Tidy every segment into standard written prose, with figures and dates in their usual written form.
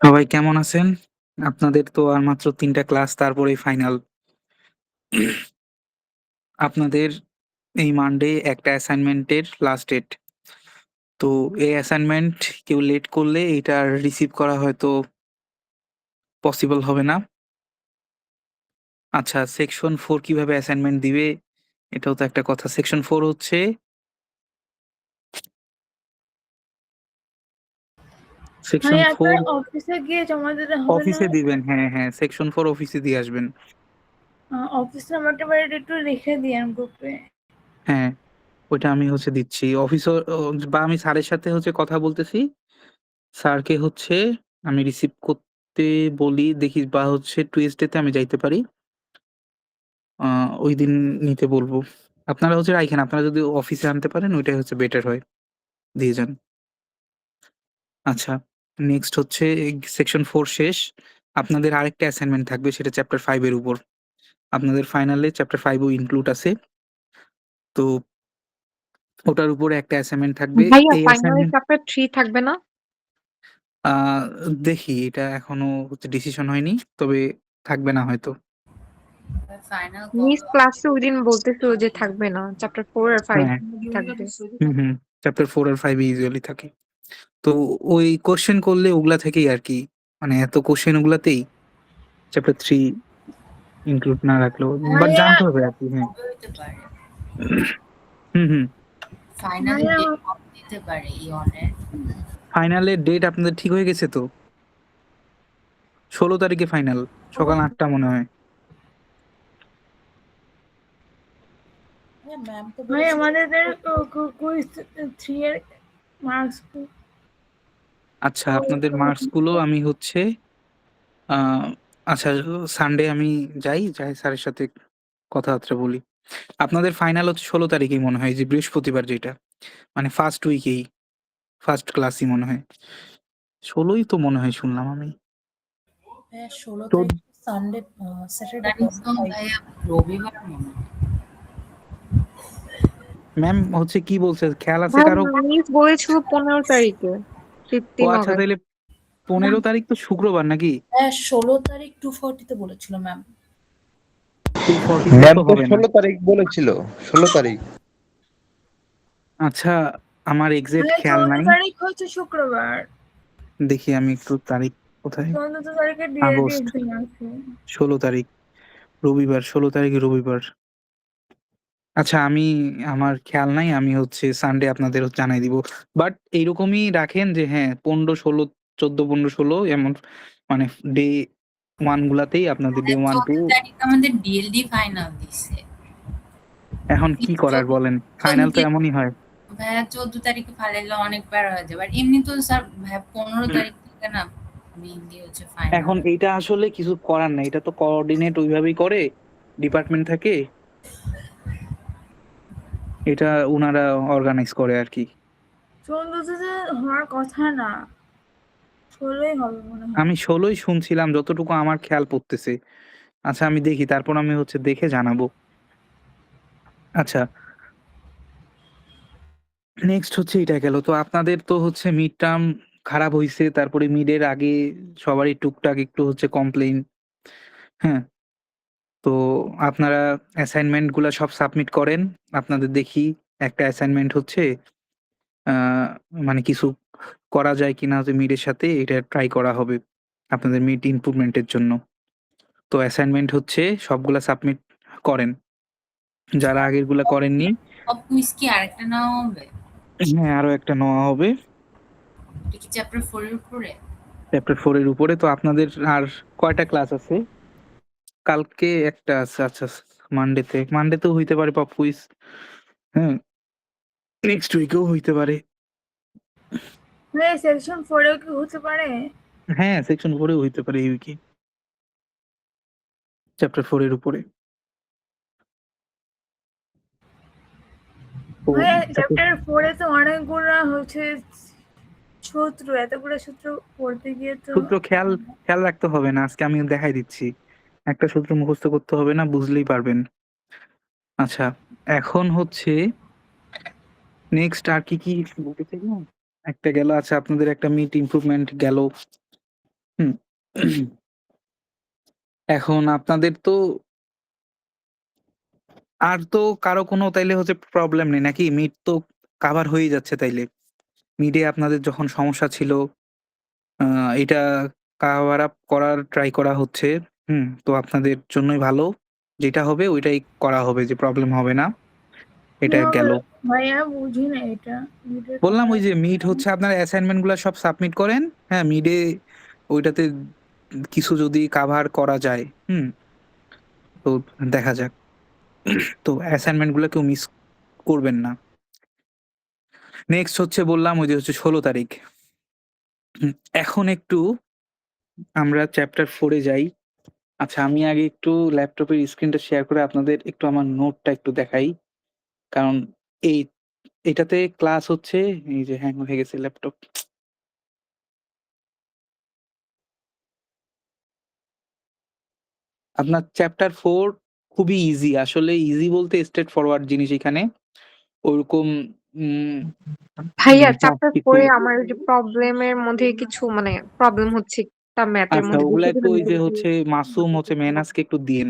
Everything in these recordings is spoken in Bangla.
সবাই কেমন আছেন? আপনাদের তো আর মাত্র ৩ টা ক্লাস তারপরেই ফাইনাল। আপনাদের এই মানডে একটা অ্যাসাইনমেন্টের লাস্ট ডেট। তো এই অ্যাসাইনমেন্ট কেউ লেট করলে এইটা আর রিসিভ করা হয়তো পসিবল হবে না। আচ্ছা, সেকশন 4 কিভাবে অ্যাসাইনমেন্ট দিবে এটাও তো একটা কথা। সেকশন 4 হচ্ছে সেকশন ভাইয়া 4 আপনার অফিসে গিয়ে জমা দিতে হবে না? অফিসে দিবেন। হ্যাঁ, সেকশন 4 অফিসে দিয়ে আসবেন। অফিস নাম্বারটা বাড়িতে একটু লিখে দিয়েন গ্রুপে। হ্যাঁ, ওইটা আমি দিচ্ছি। অফিসও বা আমি স্যারের সাথে কথা বলতেছি। স্যারকে আমি রিসিভ করতে বলি দেখি বা টুইসডে তে আমি যাইতে পারি। আ ঐদিন নিতে বলব। আপনারা রাইখেন। আপনারা যদি অফিসে আনতে পারেন ওইটাই বেটার হয়। দিয়ে যান। আচ্ছা, নেক্সট সেকশন 4 শেষ। আপনাদের আরেকটা অ্যাসাইনমেন্ট থাকবে সেটা চ্যাপ্টার 5 এর উপর। আপনাদের ফাইনালে চ্যাপ্টার 5 ও ইনক্লুড আছে। তো ওটার উপরে একটা অ্যাসাইনমেন্ট থাকবে। ভাইয়া এই ফাইনাল অ্যাসাইনমেন্ট চ্যাপ্টার 3 থাকবে না? আ দেখি এটা এখনো ডিসিশন হয়নি। তবে থাকবে না হয়তো। ফাইনাল মিস কবে হবে? ক্লাসে ওইদিন বলতেছিল যে থাকবে না। চ্যাপ্টার 4 আর 5 হ্যাঁ। থাকবে। হুম। চ্যাপ্টার 4 আর 5 এ ইউজুয়ালি থাকে। তো ওই কোয়েশ্চেন করলে ওগুলা থেকেই আরকি। মানে এত কোয়েশ্চেন ওগুলাতেই চ্যাপ্টার 3 ইনক্লুড না রাখলেও বাট ভাইয়া জানতে হবে আরকি। হ্যাঁ। কবে হতে পারে? হুম। ফাইনাল ভাইয়া ডেট কবে দিতে পারে ইয়নের? ফাইনালের ডেট আপনাদের ঠিক হয়ে গেছে তো? ১৬ তারিখে ফাইনাল। সকাল ৮ টা মনে হয়। হ্যাঁ, ম্যাম তো ভাইয়া বলেছিল। আমাদের কুইজ 3 এর মার্কস আচ্ছা, আপনাদের মার্কস গুলো আমি আ আচ্ছা সানডে আমি যাই স্যারের সাথে কথাবার্তা বলি। আপনাদের ফাইনাল ১৬ তারিখেই মনে হয় যে বৃহস্পতিবার যেটা। মানে ফার্স্ট উইকেই, ফার্স্ট ক্লাসই মনে হয়। ১৬ ই তো মনে হয় শুনলাম আমি। হ্যাঁ, ১৬ চৌদ তারিখ সানডে, স্যাটারডে তো ভাইয়া রবিবার মনে হয়। ম্যাম কি বলছে? খেয়াল আছে ভাই কারো? মিস বলেছিল 15 তারিখে। ও 15 আচ্ছা, অগাস্ট। তাইলে ১৫ তারিখ তো শুক্রবার নাকি? হ্যাঁ, ১৬ তারিখ 2:40 তে বলেছিল ম্যাম। 2:44 ম্যাম তো তো হবে না। 16 তারিখ বলেছিল। 16 তারিখ। আচ্ছা, আমার এক্সাক্ট ভাইয়া খেয়াল 14 নাই। তারিখ হচ্ছে শুক্রবার। দেখি আমি একটু তারিখ কোথায়? 14 তারিখে ডিএডি আগস্ট এক্সাম আছে। ১৬ তারিখ রবিবার, ১৬ তারিখে রবিবার। আচ্ছা, আমার খেয়াল নাই। আমি সানডে আপনাদের জানাই দিব। বাট এইরকমই রাখেন যে হ্যাঁ ১৫, ১৬, ১৪, ১৫, ১৬ এমন মানে ডে 1 গুলাতেই আপনাদের ডে ভাইয়া 1, 2 14 তারিখ আমাদের ডিএলডি ফাইনাল দিছে। এখন কি করার বলেন? ফাইনাল তো 14 এমনই হয়। ভাইয়া 14 তারিখে ফাইনাল অনেক প্যারা হয়ে যাবে। আর এমনি তো স্যার ভাইয়া 15 তারিখ থেকে না মেইনলি ফাইনাল। এখন এইটা আসলে কিছু করার নাই। এটা তো কোঅর্ডিনেট ওইভাবেই করে ডিপার্টমেন্ট থেকে। এটা উনারা অর্গানাইজ করে আরকি। 14 হওয়ার কথা না, 16ই হবে মনে হয়। আমি ১৬ ই শুনছিলাম যতটুকু আমার খেয়াল পড়তেছে। আচ্ছা, আমি দেখি তারপর আমি দেখে জানাবো। আচ্ছা, নেক্সট এটা গেল। তো আপনাদের তো মিড টার্ম খারাপ হইছে। তারপরে মিড এর আগে সবারই টুকটাক একটু কমপ্লেইন। হ্যাঁ? তো আপনারা অ্যাসাইনমেন্ট গুলা সব সাবমিট করেন। আপনাদের দেখি একটা অ্যাসাইনমেন্ট আ মানে কিছু করা যায় কিনা মিড এর সাথে এটা ট্রাই করা হবে। আপনাদের মিড ইমপ্রুভমেন্ট এর জন্য। তো অ্যাসাইনমেন্ট সবগুলা সাবমিট করেন। যারা আগেরগুলা করেননি, সব কুইজ কি আরেকটা নেওয়া হবে? হ্যাঁ, আরো একটা নেওয়া হবে। এটা কি চ্যাপ্টার 4 এর উপরে? চ্যাপ্টার 4 এর উপরে। তো আপনাদের আর কয়টা ক্লাস আছে? কালকে একটা আছে। আচ্ছা, মানডেতেও হইতে পারে পপ কুইজ। হ্যাঁ, নেক্সট উইকেও হইতে পারে। ভাইয়া সেকশন 4 এও কি হতে পারে? হ্যাঁ, সেকশন 4 এও হইতে পারে এই উইকে। চ্যাপ্টার 4 এর উপরে। তো ভাইয়া চ্যাপ্টার চ্যাপ্টার 4 এ তো অনেকগুলা সূত্র, এতগুলো সূত্র পড়তে গিয়ে তো সূত্র খেয়াল রাখতে হবে না। আজকে আমি দেখাই দিচ্ছি। একটা সূত্র মুখস্থ করতে হবে না, বুঝলেই পারবেন। আচ্ছা, এখন নেক্সট আর কি বলতে চাইলাম? একটা গেল। আচ্ছা, আপনাদের একটা মিড ইমপ্রুভমেন্ট গেল। হুম। এখন আপনাদের তো আর তো কারো কোনো তাইলে হচ্ছে প্রবলেম নেই নাকি? মিড তো কাভার হয়েই যাচ্ছে তাইলে। মিডে আপনাদের যখন সমস্যা ছিল আ এটা কাভার আপ করার ট্রাই করা হচ্ছে। তো আপনাদের জন্যই ভালো। যেটা হবে ওইটাই করা হবে যে প্রবলেম হবে না। এটা কিভাবে গেল। ভাইয়া বুঝি না এটা মিডের বললাম কাভার ওই যে মিড হচ্ছে আপনার অ্যাসাইনমেন্ট গুলা সব সাবমিট করেন। হ্যাঁ, মিডে ওইটাতে কিছু যদি কাভার করা যায়, তো দেখা যাক। তো অ্যাসাইনমেন্ট গুলা কেউ মিস করবেন না। নেক্সট হচ্ছে বললাম ওই যে হচ্ছে ১৬ তারিখ। হুম, এখন একটু আমরা চ্যাপ্টার 4 এ যাই। আচ্ছা আমি আগে একটু ল্যাপটপের স্ক্রিনটা শেয়ার করে আপনাদের একটু আমার নোটটা একটু দেখাই। কারণ এই এটাতে ক্লাস হচ্ছে এই যে হ্যাং হয়ে গেছে ল্যাপটপ। আপনার চ্যাপ্টার 4 খুবই ইজি। আসলে ইজি বলতে স্ট্রেইট ফরওয়ার্ড জিনিস এখানে। ওরকম উম ভাইয়া টাফ চ্যাপ্টার কিছু 4 এ আমার ওই যে প্রবলেমের মধ্যে কিছু মানে প্রবলেম হচ্ছে একটা ম্যাথের আচ্ছা মধ্যে ওগুলা দেখে একটু দিবেন ওই যে যদি হচ্ছে মাসুম হচ্ছে মেহনাজকে একটু দিয়েন।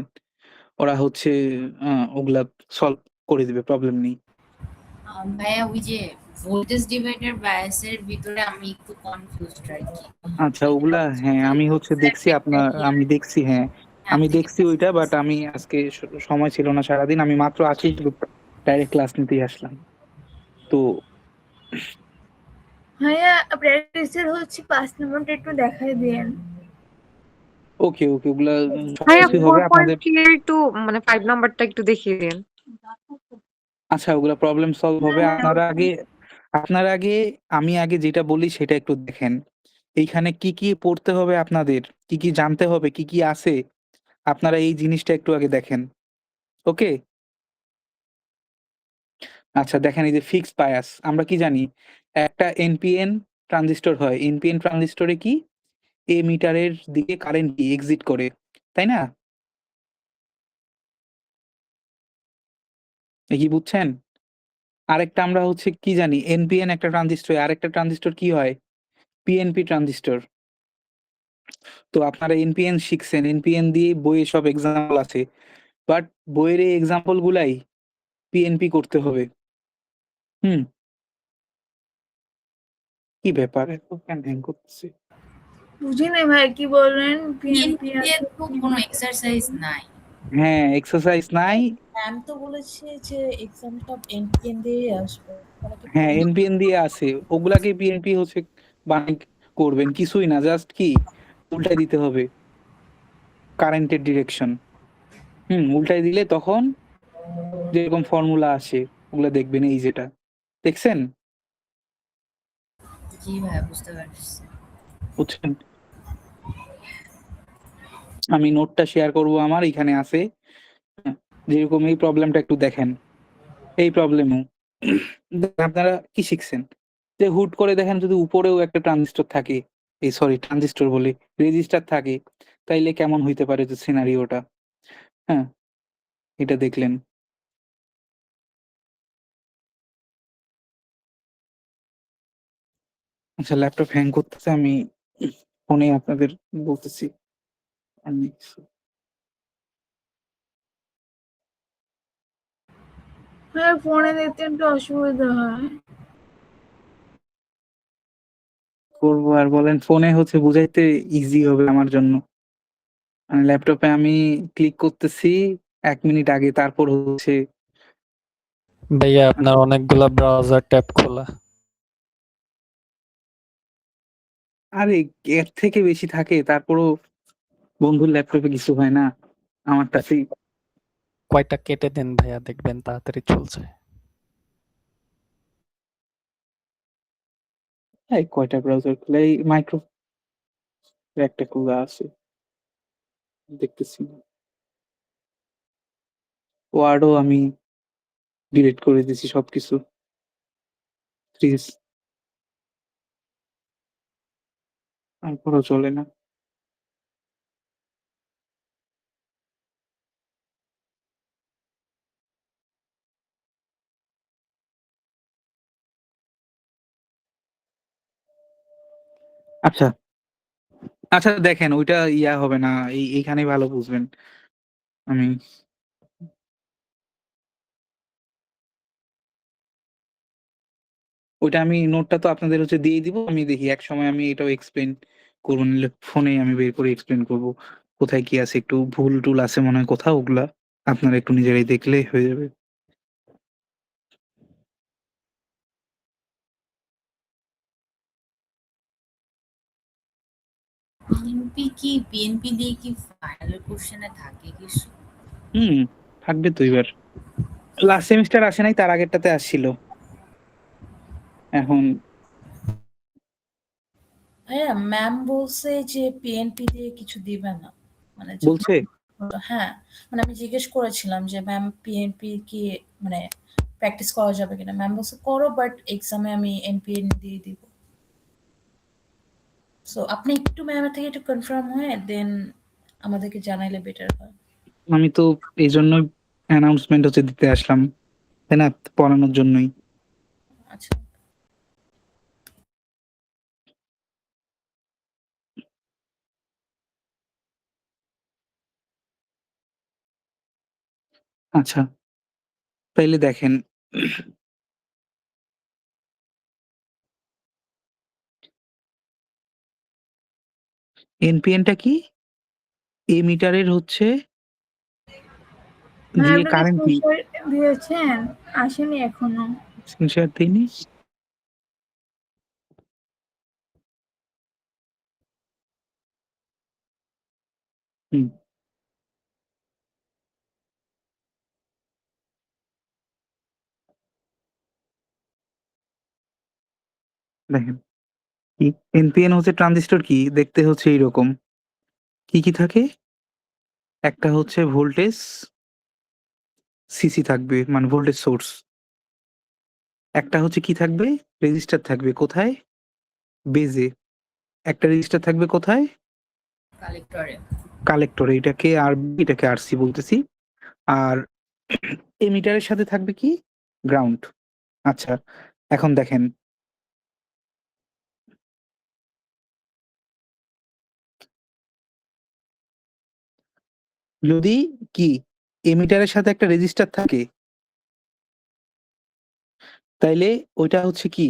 ওরা হচ্ছে আ ওগুলা সলভ করে দিবে প্রবলেম নেই। ভাইয়া ওই যে ভোল্টেজ ডিভাইডার বায়াসের ভিতরে আমি একটু কনফিউজড আর কি। আচ্ছা ওগুলা হ্যাঁ, আমি হচ্ছে দেখছি আমি দেখছি হ্যাঁ। আমি দেখছি ওইটা বাট আমি আজকে সময় ছিল না সারাদিন। আমি মাত্র আজকেই শুধু ডাইরেক্ট ক্লাস নিতেই আসলাম। তো ভাইয়া প্র্যাকটিসের হচ্ছে 5 নম্বরটা একটু দেখাই দিয়েন। ওকে, ওগুলা ভাইয়া সবকিছুই হবে আপনাদের 4.3 এর একটু মানে 5 নাম্বারটা একটু দেখিয়ে দিন। আচ্ছা ওগুলা প্রবলেম সলভ হবে। আপনারা আগে আমি আগে যেটা বলি সেটা একটু দেখেন। এইখানে কি, কি পড়তে হবে আপনাদের, কি জানতে হবে, কি আছে আপনারা এই জিনিসটা একটু আগে দেখেন। ওকে? আচ্ছা দেখেন এই যে ফিক্সড বায়াস আমরা কি জানি? একটা এনপিএন ট্রানজিস্টর হয়। এনপিএন ট্রানজিস্টরে কি? মিটারের দিকে কারেন্ট কি এক্সিট করে। তাই না? এ কি বুঝছেন? আরেকটা আমরা হচ্ছে কি জানি? এনপিএন একটা ট্রানজিস্টর, আরেকটা ট্রানজিস্টর কি হয়? PNP transistor. তো আপনারা এনপিএন শিখছেন। এনপিএন দিয়ে বইয়ে সব এক্সাম্পল আছে। বাট বইয়ের এই এক্সাম্পল গুলাই পিএনপি করতে হবে। হুম? কি ব্যাপার? এত কেন হ্যাং করতেছে? বুঝি নাই ভাই কি বললেন পিএনপি বিএনপি এর আছে তো কোনো এক্সারসাইজ নাই। হ্যাঁ, এক্সারসাইজ নাই। ম্যাম তো বলেছে যে এক্সামটা এনপিএন দিয়েই আসবে। তাহলে কি হ্যাঁ, PNP এনপিএন দিয়ে আছে। ওগুলাকে পিএনপি হচ্ছে বানাই করবেন। কিছুই না। জাস্ট কি উল্টায় দিতে হবে কারেন্টের ডিরেকশন। উল্টায় দিলে তখন যেরকম ফর্মুলা আসে ওগুলা দেখবেন এই যেটা। দেখছেন? জি ভাইয়া বুঝতে পারছি। বুঝছেন? আমি নোটটা শেয়ার করব আমার এখানে আছে। হ্যাঁ, যেরকম এই প্রবলেমটা একটু দেখেন। এই প্রবলেমও আপনারা কি শিখছেন? যে হুট করে দেখেন যদি উপরেও একটা ট্রানজিস্টর থাকে, এই সরি ট্রানজিস্টর বলি, রেজিস্টার থাকে, তাইলে কেমন হইতে পারে যে সিনারিওটা? হ্যাঁ, এটা দেখলেন। আচ্ছা ল্যাপটপ হ্যাং করতেছে আমি ফোনে আপনাদের বলতেছি। আমি ভাইয়া ফোনে দেখতে একটু অসুবিধা হয়। করব আর বলেন ফোনে হচ্ছে বুঝাইতে ইজি হবে আমার জন্য। ল্যাপটপে আমি ক্লিক করতেছি ১ মিনিট আগে তারপর হচ্ছে ভাইয়া আপনার অনেকগুলা ব্রাউজার ট্যাব খোলা। আরে এর থেকে বেশি থাকে তারপরও বন্ধুর ল্যাপটপে কিছু হয় না। আমারটাতেই কয়টা কেটে দেন ভাইয়া দেখবেন তাড়াতাড়ি চলছে। এই কয়টা ব্রাউজার খোলা এই মাইক্রো একটা খোলা আছে দেখতেছি না। ওয়ার্ডও আমি ডিলিট করে দিছি সবকিছু। প্লিজ তারপরও চলে না। আচ্ছা আচ্ছা দেখেন ওইটা ইয়া হবে না। এইখানেই ভালো বুঝবেন। আমি ওইটা আমি নোটটা তো আপনাদের হচ্ছে দিয়েই দিব। আমি দেখি একসময় আমি এটাও এক্সপ্লেইন করব। নাহলে ফোনেই আমি বের করে এক্সপ্লেইন করব। কোথায় কি আছে একটু ভুল-টুল আছে মনে হয় কোথাও ওগুলা। আপনারা একটু নিজেরাই দেখলেই হয়ে যাবে। বিএনপি দিয়ে কি ফাইনাল কোশ্চেনে থাকে কিছু? হুম, থাকবে তো এবার। লাস্ট সেমিস্টার আসে নাই, তার আগেরটাতে আসছিল। এখন ভাইয়া ম্যাম বলছে যে পিএনপি দিয়ে কিছু দিবে না, মানে বলছে? হ্যাঁ, মানে আমি জিজ্ঞেস করেছিলাম যে ম্যাম পিএনপি কি মানে প্র্যাকটিস করা যাবে কিনা, ম্যাম বলছে করো বাট এক্সামে আমি এনপিএন দিয়ে দিব। সো আপনি একটু ম্যামের থেকে একটু কনফার্ম হয়ে দেন আমাদেরকে জানাইলে বেটার হয়। আমি তো এইজন্যই অ্যানাউন্সমেন্ট হচ্ছে দিতে আসলাম। তাই না? পড়ানোর জন্যই। আচ্ছা, আচ্ছা, তাইলে দেখেন এনপিএন টা কি? এমিটারের হচ্ছে মানে যে আপনি কি কারেন্ট কি স্ক্রিনশট দিয়েছেন? আসেনি এখনো। স্ক্রিনশট দেইনি? হুম, দেখেন কি এনপিএন হচ্ছে ট্রানজিস্টর কি দেখতে হচ্ছে এইরকম। কি থাকে? একটা হচ্ছে ভোল্টেজ সিসি থাকবে মানে ভোল্টেজ সোর্স। একটা হচ্ছে কি থাকবে? রেজিস্টার থাকবে কোথায়? বেজে। একটা রেজিস্টার থাকবে কোথায়? কালেক্টরে। কালেক্টরে। এটাকে আরবি, এটাকে আরসি বলতেছি। আর এমিটারের সাথে থাকবে কি? গ্রাউন্ড। আচ্ছা, এখন দেখেন যদি কি এমিটারের সাথে একটা রেজিস্টার থাকে তাইলে ওইটা হচ্ছে কি?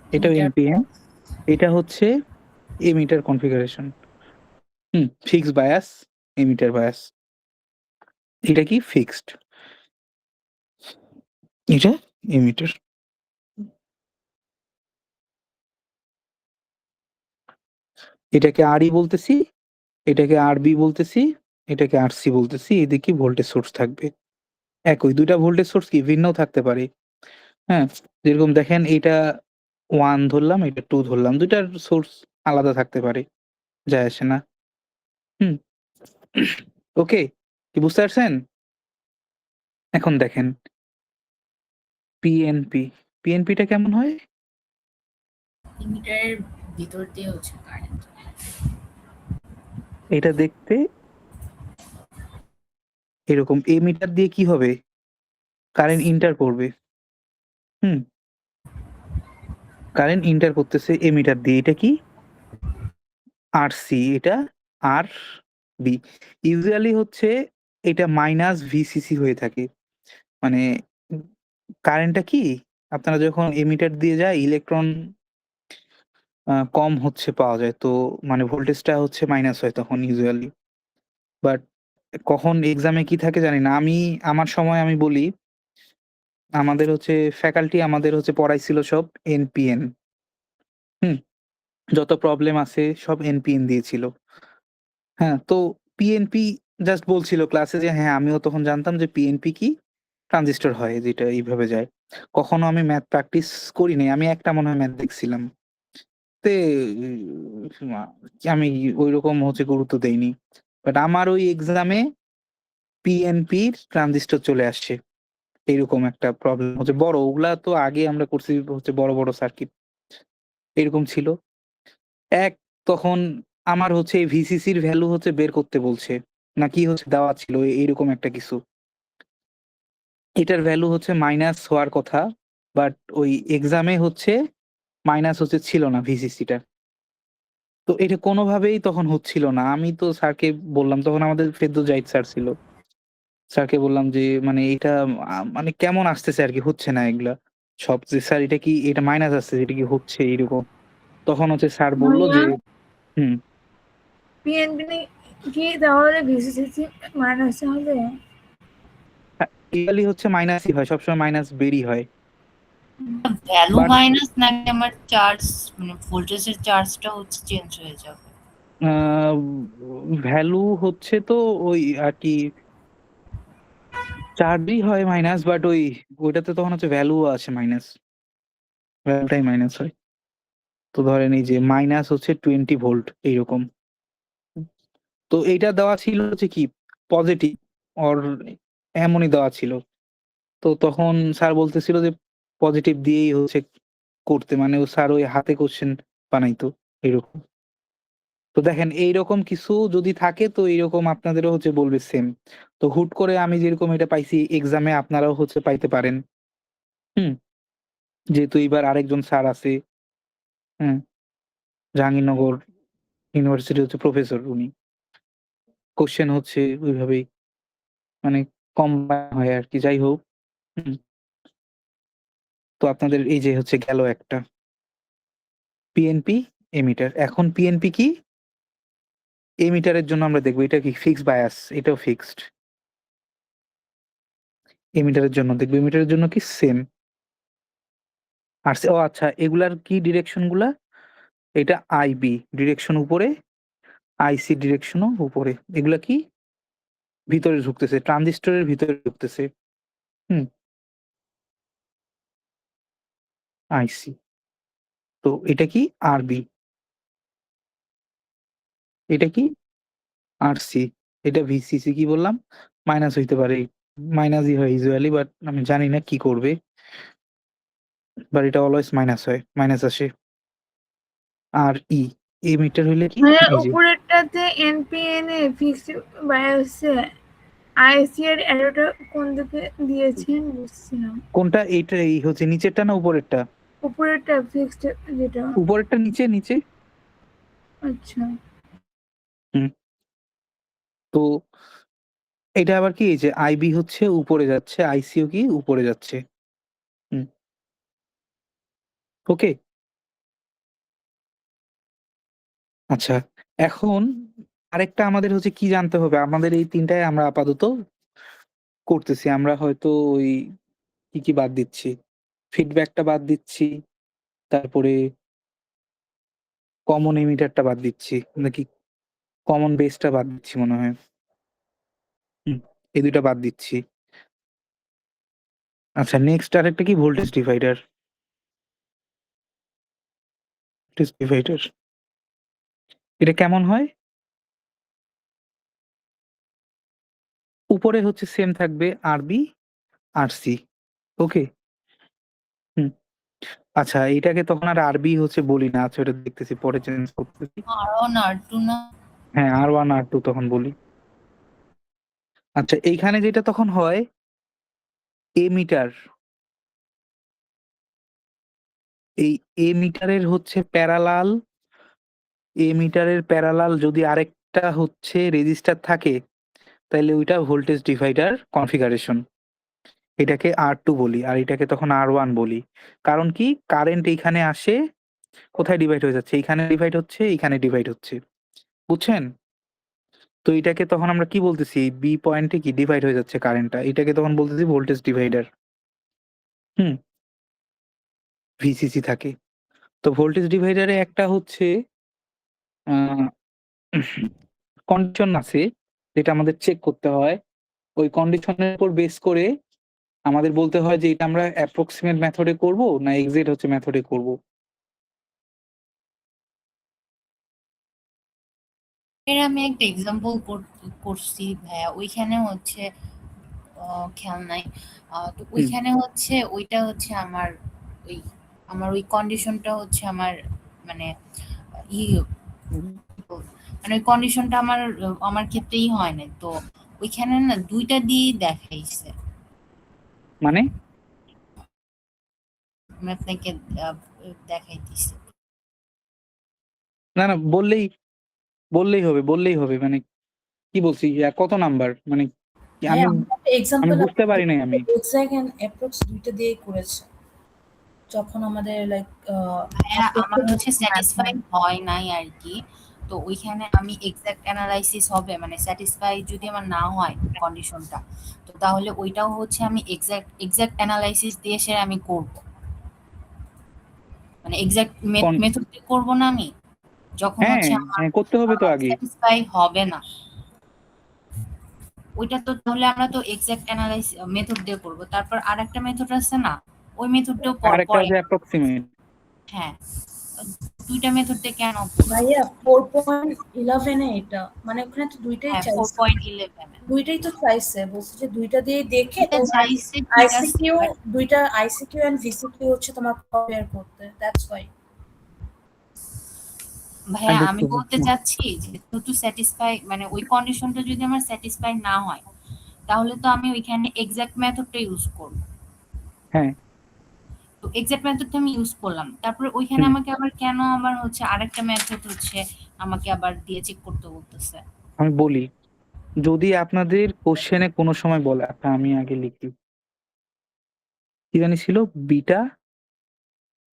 এটাও ইন্টার এনপিএন। এটা হচ্ছে emitter configuration. Fixed bias, emitter bias. এটা কি? ফিক্সড। এটা এমিটার। এটাকে আরই বলতেছি, এটাকে আরবি বলতেছি, এটাকে আরসি বলতেছি। এদিকে ভোল্টেজ সোর্স থাকবে। একই ২ টা ভোল্টেজ সোর্স কি ভিন্নও থাকতে পারে। হ্যাঁ? যেরকম দেখেন এইটা 1 ধরলাম, এটা 2 ধরলাম। ২ টার সোর্স আলাদা থাকতে পারে। যায় আসে না। হুম? ওকে? কি বুঝতে পারছেন? এখন দেখেন পিএনপি। পিএনপি টা কেমন হয়? ইমিটারের ভিতর দিয়ে হচ্ছে কারেন্ট। এটা দেখতে এরকম। এমিটার দিয়ে কি হবে? কারেন্ট ইন্টার করবে। হুম? কারেন্ট ইন্টার করতেছে এমিটার দিয়ে। এটা কি? আরসি। এটা আরবি। ইউজুয়ালি হচ্ছে এটা মাইনাস ভিসিসি হয়ে থাকে। মানে উম কারেন্টটা কি? আপনারা যখন এমিটার দিয়ে যায় ইলেকট্রন কম হচ্ছে পাওয়া যায়। তো মানে ভোল্টেজটা হচ্ছে মাইনাস হয় তখন ইউজুয়ালি। বাট কখন এক্সামে কি থাকে জানি না। আমার সময় আমি বলি, আমাদের হচ্ছে ফ্যাকাল্টি আমাদের হচ্ছে পড়াইছিল সব এনপিএন। হুম? যত প্রবলেম আছে সব এনপিএন দিয়েছিল। হ্যাঁ? তো পিএনপি জাস্ট বলছিল ক্লাসে যে হ্যাঁ, আমিও তখন জানতাম যে পিএনপি কি? ট্রানজিস্টর হয় যেটা এইভাবে যায়। কখনো আমি ম্যাথ প্র্যাকটিস করি নাই। আমি একটা মনে হয় ম্যাথ দেখছিলাম। তে মা আমি ঐরকম হচ্ছে গুরুত্ব দেইনি। বাট আমার ওই এক্সামে পিএনপির ট্রানজিস্টর চলে আসছে। এরকম একটা প্রবলেম হচ্ছে বড়। ওগুলা তো আগে আমরা করছি হচ্ছে বড় সার্কিট। এরকম ছিল। এক তখন আমার হচ্ছে এই ভিসিসির ভ্যালু হচ্ছে বের করতে বলছে। না কি হচ্ছে দেওয়া ছিল এইরকম একটা কিছু। এটার ভ্যালু হচ্ছে মাইনাস হওয়ার কথা। বাট ওই এক্সামে হচ্ছে মাইনাস হচ্ছে ছিল না ভিসিসিটা। তো এটা কোনোভাবেই তখন হচ্ছিল না। আমি তো স্যারকে বললাম, তখন আমাদের ফেরদৌস জাহিদ স্যার ছিল। স্যারকে বললাম যে মানে এটা মানে কেমন আসতেছে আরকি, হচ্ছে না এগুলা। সব যে স্যার এটা কি এটা মাইনাস আসতেছে, এটা কি হচ্ছে এরকম। তখন হচ্ছে স্যার বলল ভাইয়া যে হুম, পিএনপি কি তাহলে ভিসিসি মাইনাস হবে? ইয়ারলি হচ্ছে মাইনাসই হয়। সবসময় মাইনাস বেরই হয়। ভ্যালু বাট মাইনাস নাকি আমার চার্জ মানে ভোল্টেজের চার্জটা হচ্ছে চেঞ্জ হয়ে যাবে? আ ভ্যালু হচ্ছে তো ওই আরকি চার্জই হয় মাইনাস, বাট ওইটাতে তখন হচ্ছে ভ্যালুও আসে মাইনাস। ভ্যালুটাই মাইনাস হয়। তো ধরেন এই যে মাইনাস হচ্ছে 20 ভোল্ট এইরকম। তো এইটা দেওয়া ছিল হচ্ছে কি পজিটিভ অর এমনই দেওয়া ছিল। তো তখন স্যার বলতেছিল যে পজিটিভ দিয়েই হচ্ছে করতে, মানে ও স্যার ওই হাতে কোয়েশ্চেন বানাইতো এরকম। তো দেখেন এইরকম কিছু যদি থাকে তো এইরকম আপনাদেরও হচ্ছে বলবে সেম। তো হুট করে আমি যেরকম এটা পাইছি এক্সামে আপনারাও হচ্ছে পাইতে পারেন। হুম? যেহেতু এইবার আরেকজন স্যার আছে, হ্যাঁ? জাহাঙ্গীরনগর ইউনিভার্সিটির হচ্ছে প্রফেসর উনি। কোয়েশ্চেন হচ্ছে ওইভাবেই মানে কম্বাইন হয় আরকি। যাই হোক, হুম? তো আপনাদের এই যে হচ্ছে গেল একটা পিএনপি, এমিটার। এখন পিএনপি কি? এমিটারের জন্য আমরা দেখব এটা কি ফিক্সড বায়াস, এটাও ফিক্সড। এমিটারের জন্য দেখব, এমিটারের জন্য কি সেম। আর ও আচ্ছা, এগুলার কি ডিরেকশন গুলা? এটা আইবি ডিরেকশন উপরে, আইসি ডিরেকশনও উপরে। এগুলা কি? ভিতরে ঢুকতেছে, ট্রানজিস্টরের ভিতরে ঢুকতেছে। হুম? আইসি। তো এটা কি? আরবি। এটা কি? আরসি। এটা ভিসিসি। কি বললাম? মাইনাস হইতে পারে। মাইনাসই হয় ইউজুয়ালি, বাট আমি জানি না কি করবে। বাট এটা অলওয়েজ মাইনাস হয়। মাইনাস আসে। আর এমিটার হইলে কি? ভাইয়া এই যে উপরেরটাতে এনপিএন এ ফিক্সড বায়াসে আইসি এর অ্যারোটা কোন দিকে দিয়েছেন বুঝছি না। কোনটা? এইটা এই হচ্ছে নিচেরটা না উপরেরটা? উপরেরটা ফিক্সড যেটা। উপরেরটা নিচে। আচ্ছা। হুম। তো এটা আবার কি এই যে আইবি হচ্ছে উপরে যাচ্ছে, আইসিও কি উপরে যাচ্ছে। হুম। ওকে? আচ্ছা। এখন আরেকটা আমাদের হচ্ছে কি জানতে হবে? আমাদের এই ৩ টায় আমরা আপাতত করতেছি। আমরা হয়তো ওই কি বাদ দিচ্ছি? ফিডব্যাকটা বাদ দিচ্ছি। তারপরে কমন এমিটারটা বাদ দিচ্ছি। নাকি কমন বেসটা বাদ দিচ্ছি মনে হয়। হুম। এই ২ টা বাদ দিচ্ছি। আচ্ছা, নেক্সট আরেকটা কি ভোল্টেজ ডিভাইডার। Voltage divider. এটা কেমন হয়? উপরে হচ্ছে সেম থাকবে আরবি, আরসি। ওকে? হুম। আচ্ছা, এইটাকে তখন আর আরবি হচ্ছে বলি না। আচ্ছা, ওটা দেখতেছি, পরে চেঞ্জ করতেছি। আর1 আর2 না? হ্যাঁ, R1 R2 তখন বলি। আচ্ছা, এইখানে যেটা তখন হয় এমিটার। এই এমিটারের হচ্ছে প্যারালাল যদি আরেকটা হচ্ছে রেজিস্টার থাকে, তাইলে ওইটা ভোল্টেজ ডিভাইডার কনফিগারেশন। এটাকে R2 বলি আর এটাকে তখন R1 বলি। কারণ কি? কারেন্ট এইখানে আসে, কোথায় ডিভাইড হয়ে যাচ্ছে? এইখানে ডিভাইড হচ্ছে, এইখানে ডিভাইড হচ্ছে। বুঝছেন? তো এটাকে তখন আমরা কি বলতেছি? এই বি পয়েন্টে কি ডিভাইড হয়ে যাচ্ছে কারেন্টটা। এটাকে তখন বলতেছি ভোল্টেজ ডিভাইডার। হুম? ভিসিসি থাকে। তো ভোল্টেজ ডিভাইডারে একটা হচ্ছে আ কন্ডিশন আছে যেটা আমাদের চেক করতে হয়। ওই কন্ডিশনের উপর বেস করে আমাদের বলতে হয় যে এটা আমরা অ্যাপ্রক্সিমেট মেথড এ করব না এক্সাক্ট হচ্ছে মেথড এ করব। এর আমি একটা এক্সাম্পল করছি ভাইয়া, ওইখানে হচ্ছে খেয়াল নাই। তো হুম। ওইখানে হচ্ছে ওইটা হচ্ছে ওই আমার ওই কন্ডিশনটা হচ্ছে আমার মানে ই মানে ওই কন্ডিশনটা আমার ক্ষেত্রেই হয় নাই। তো ওইখানে না ২ টা দিয়েই দেখাইছে। মানে? আমি আপনাকে দেখাইতেছি। না, না বললেই হবে। মানে কি বলছি? কত নাম্বার? মানে কি ভাইয়া আমি আমি একটা আমি এক্সাম্পল বুঝতে পারি নাই আমি। এক্সাক্ট এন্ড অ্যাপ্রক্স দুইটা দিয়েই করেছে। যখন আমাদের লাইক ভাইয়া আমার হচ্ছে স্যাটিসফাই হয় নাই আর কি। তো ওইখানে আমি এক্সাক্ট অ্যানালাইসিস হবে মানে স্যাটিসফাই যদি আমার না হয় কন্ডিশনটা, তো তাহলে ওইটাও হচ্ছে আমি এক্সাক্ট অ্যানালাইসিস দিয়ে সে আমি করব, মানে এক্সাক্ট কন মেথড দিয়ে করব না আমি, যখন হ্যাঁ, হচ্ছে আমার হ্যাঁ করতে হবে তো আগে। স্যাটিসফাই হবে না। ওইটা তো তাহলে আমরা তো এক্সাক্ট অ্যানালাইসিস মেথড দিয়ে করব। তারপর আরেকটা মেথড আছে না, ওই মেথডটাও আরেকটা পরে। আছে অ্যাপ্রক্সিমেট। হ্যাঁ, দুইটা মেথড দিয়ে কেন? ভাইয়া 4.11 এ এটা মানে ওখানে তো দুইটাই হ্যাঁ, চাইছে, 4.11 দুইটাই তো চাইছে, বলছে যে দুইটা দিয়ে দেখে এটা তোমার চাইছে ঠিক আছে, আইসিকিউ, বাট দুইটা আইসিকিউ এন্ড ভিসিকিউ হচ্ছে তোমার কম্পেয়ার করতে, দ্যাটস ওয়াই। ভাইয়া আমি বুঝতে বলতে পারছি। চাচ্ছি যে যেহেতু স্যাটিসফাই মানে ওই কন্ডিশনটা যদি আমার স্যাটিসফাই না হয়, তাহলে তো আমি ওইখানে এক্সাক্ট মেথডটা ইউজ করব। হ্যাঁ, তো এক্সাক্ট মেথডটা আমি ইউজ করলাম, তারপরে ওইখানে হুম। আমাকে আবার কেন আবার হচ্ছে আরেকটা মেথড হচ্ছে আমাকে আবার দিয়ে চেক করতে বলতেছে? আমি বলি, যদি আপনাদের কোশ্চেনে কোনো সময় বলে, আচ্ছা আমি আগে লিখি। কি জানি ছিল? বিটা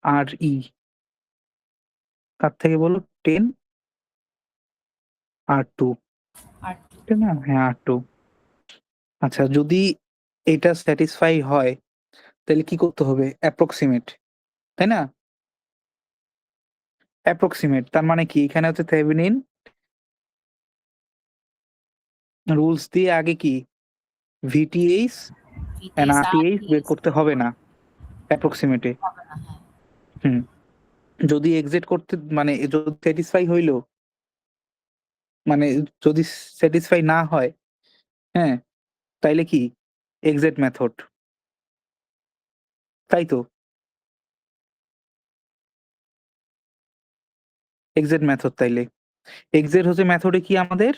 আর তার থেকে বলো 10 R2, আর ঠিক না? হ্যাঁ, R2। আচ্ছা, যদি এটা স্যাটিসফাই হয় তাহলে কি করতে হবে? অ্যাপ্রক্সিমেট, তাই না? অ্যাপ্রক্সিমেট তার মানে কি? এখানে হচ্ছে থেভেনিন রুলস দিয়ে আগে কি VTH and ভিটিএস আর RTH বের করতে হবে না অ্যাপ্রক্সিমেটে। হবে না। হ্যাঁ, হুম। যদি এক্সিট করতে মানে যদি স্যাটিসফাই হইলো, মানে যদি স্যাটিসফাই না হয়, হ্যাঁ, তাইলে কি এক্সিট মেথড, তাই তো? এক্সিট মেথড তাইলে এক্সিট হচ্ছে মেথডে কি আমাদের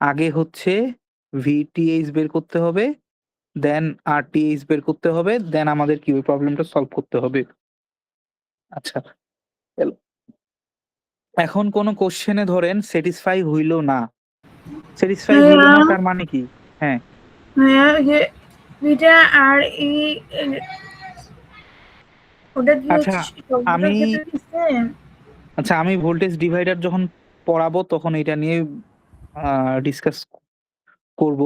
আগে হচ্ছে VTH বের করতে হবে, দেন RTH বের করতে হবে, দেন আমাদের কি ওই প্রবলেমটা সলভ করতে হবে। আচ্ছা, এল- এখন কোন কোশ্চেনে ধরেন স্যাটিসফাই হইল না, স্যাটিসফাই হইল ভাইয়া না তার মানে কি? হ্যাঁ, ভাইয়া ওই যে বিটা আর ওটা কি আচ্ছা হচ্ছে সবগুলোর আমি ক্ষেত্রে কি সেম? আচ্ছা আমি ভোল্টেজ ডিভাইডার যখন পড়াবো তখন এটা নিয়ে ডিসকাস করব।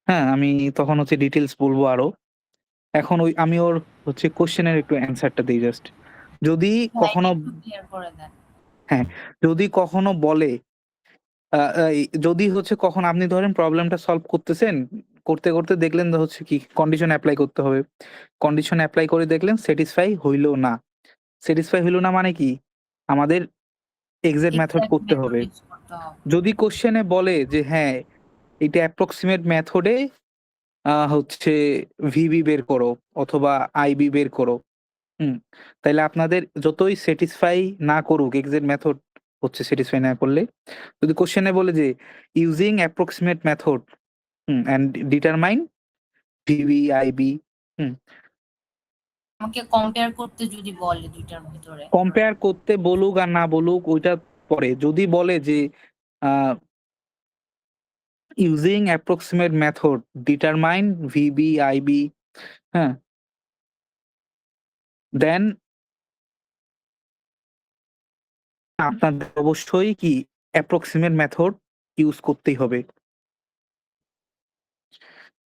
হ্যাঁ, আমি তখন হচ্ছে ডিটেইলস বলবো আরো। এখন আমি ওর হচ্ছে কোশ্চেনের একটু অ্যান্সারটা দেই জাস্ট। যদি ভাই কখনো একটু ক্লিয়ার করে দেন। হ্যাঁ, যদি কখনো বলে যদি হচ্ছে কখন আপনি ধরেন প্রবলেমটা সলভ করতেছেন, করতে দেখলেন হচ্ছে কি কন্ডিশন এপ্লাই করতে হবে। কন্ডিশন এপ্লাই করে দেখলেন স্যাটিসফাই হইল না। স্যাটিসফাই হইল না মানে কি? আমাদের এক্সাক্ট মেথড এক্সাক্ট করতে মেথড হবে। ইউজ করতে হবে। যদি কোশ্চেনে বলে যে হ্যাঁ, এটা অ্যাপ্রক্সিমেট মেথডে হচ্ছে ভিবি বের করো অথবা আইবি বের করো। হুম। তাইলে আপনাদের যতই স্যাটিসফাই না করুক এক্সাক্ট মেথড হচ্ছে স্যাটিসফাই না করলে, যদি কোশ্চেনে বলে যে using approximate method and determine VB IB, হুম, আমাকে কম্পেয়ার করতে যদি বলে দুইটার ভিতরে, কম্পেয়ার করতে বলুক আর না বলুক ওইটা পরে। যদি বলে যে using approximate method determine VB IB, হ্যাঁ, দেন আপনাদের অবশ্যই কি অ্যাপ্রক্সিমেট মেথড ইউজ করতেই হবে।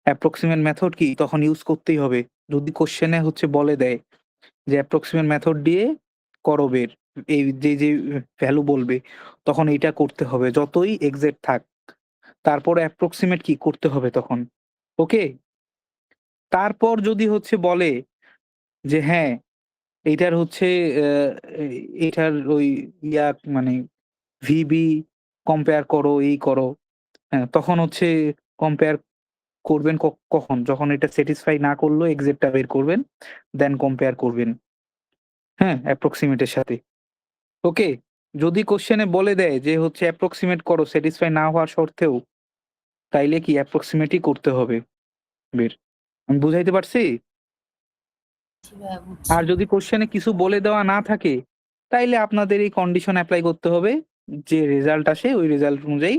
অ্যাপ্রক্সিমেট মেথড কি তখন ইউজ করতেই হবে। যদি কোশ্চেনে হচ্ছে বলে দেয় যে অ্যাপ্রক্সিমেট মেথড দিয়ে করো বের, এই যে ভ্যালু বলবে তখন এইটা করতে হবে যতই এক্সাক্ট থাক। তারপর অ্যাপ্রক্সিমেট কি করতে হবে তখন। ওকে? তারপর যদি হচ্ছে বলে যে হ্যাঁ, এইটার হচ্ছে এইটার ওই ইয়া মানে ভিবি কম্পেয়ার করো, এই করো। হ্যাঁ, তখন হচ্ছে কম্পেয়ার করবেন কখন? যখন এটা স্যাটিসফাই না করলেও এক্সাক্টটা বের করবেন, দেন কম্পেয়ার করবেন। হ্যাঁ, অ্যাপ্রক্সিমেট এর সাথে। ওকে? যদি কোশ্চেনে বলে দেয় যে হচ্ছে অ্যাপ্রক্সিমেট করো স্যাটিসফাই না হওয়া সত্ত্বেও, তাইলে কি অ্যাপ্রক্সিমেটই করতে হবে বের। আমি বুঝাইতে পারছি? সেভাবে আর বুঝছি। যদি কোশ্চেনে কিছু বলে দেওয়া না থাকে, তাইলে আপনাদের এই কন্ডিশন এপ্লাই করতে হবে। যে রেজাল্ট আসে ওই রেজাল্ট অনুযায়ী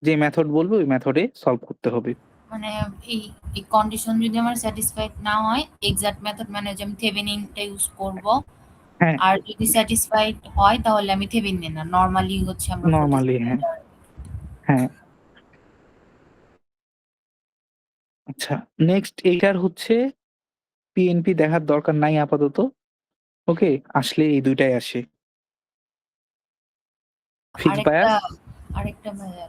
যে মেথড বলবে ওই মেথডে সলভ করতে হবে। মানে এই এই কন্ডিশন যদি আমার স্যাটিসফাইড না হয় এক্সাক্ট মেথড মানে যে আমি থেভেনিনটা ইউজ করব, হ্যাঁ, আর যদি স্যাটিসফাইড হয় তাহলে আমি থেভেনিন না নরমালি হচ্ছে আমরা নরমালি হ্যাঁ, হ্যাঁ। আচ্ছা, নেক্সট এইটার হচ্ছে পিএনপি দেখার দরকার নাই আপাতত। ওকে? আসলে এই ২ টাই আসে। ফিক্সড আরেকটা বায়াস আরেকটা ভাইয়া,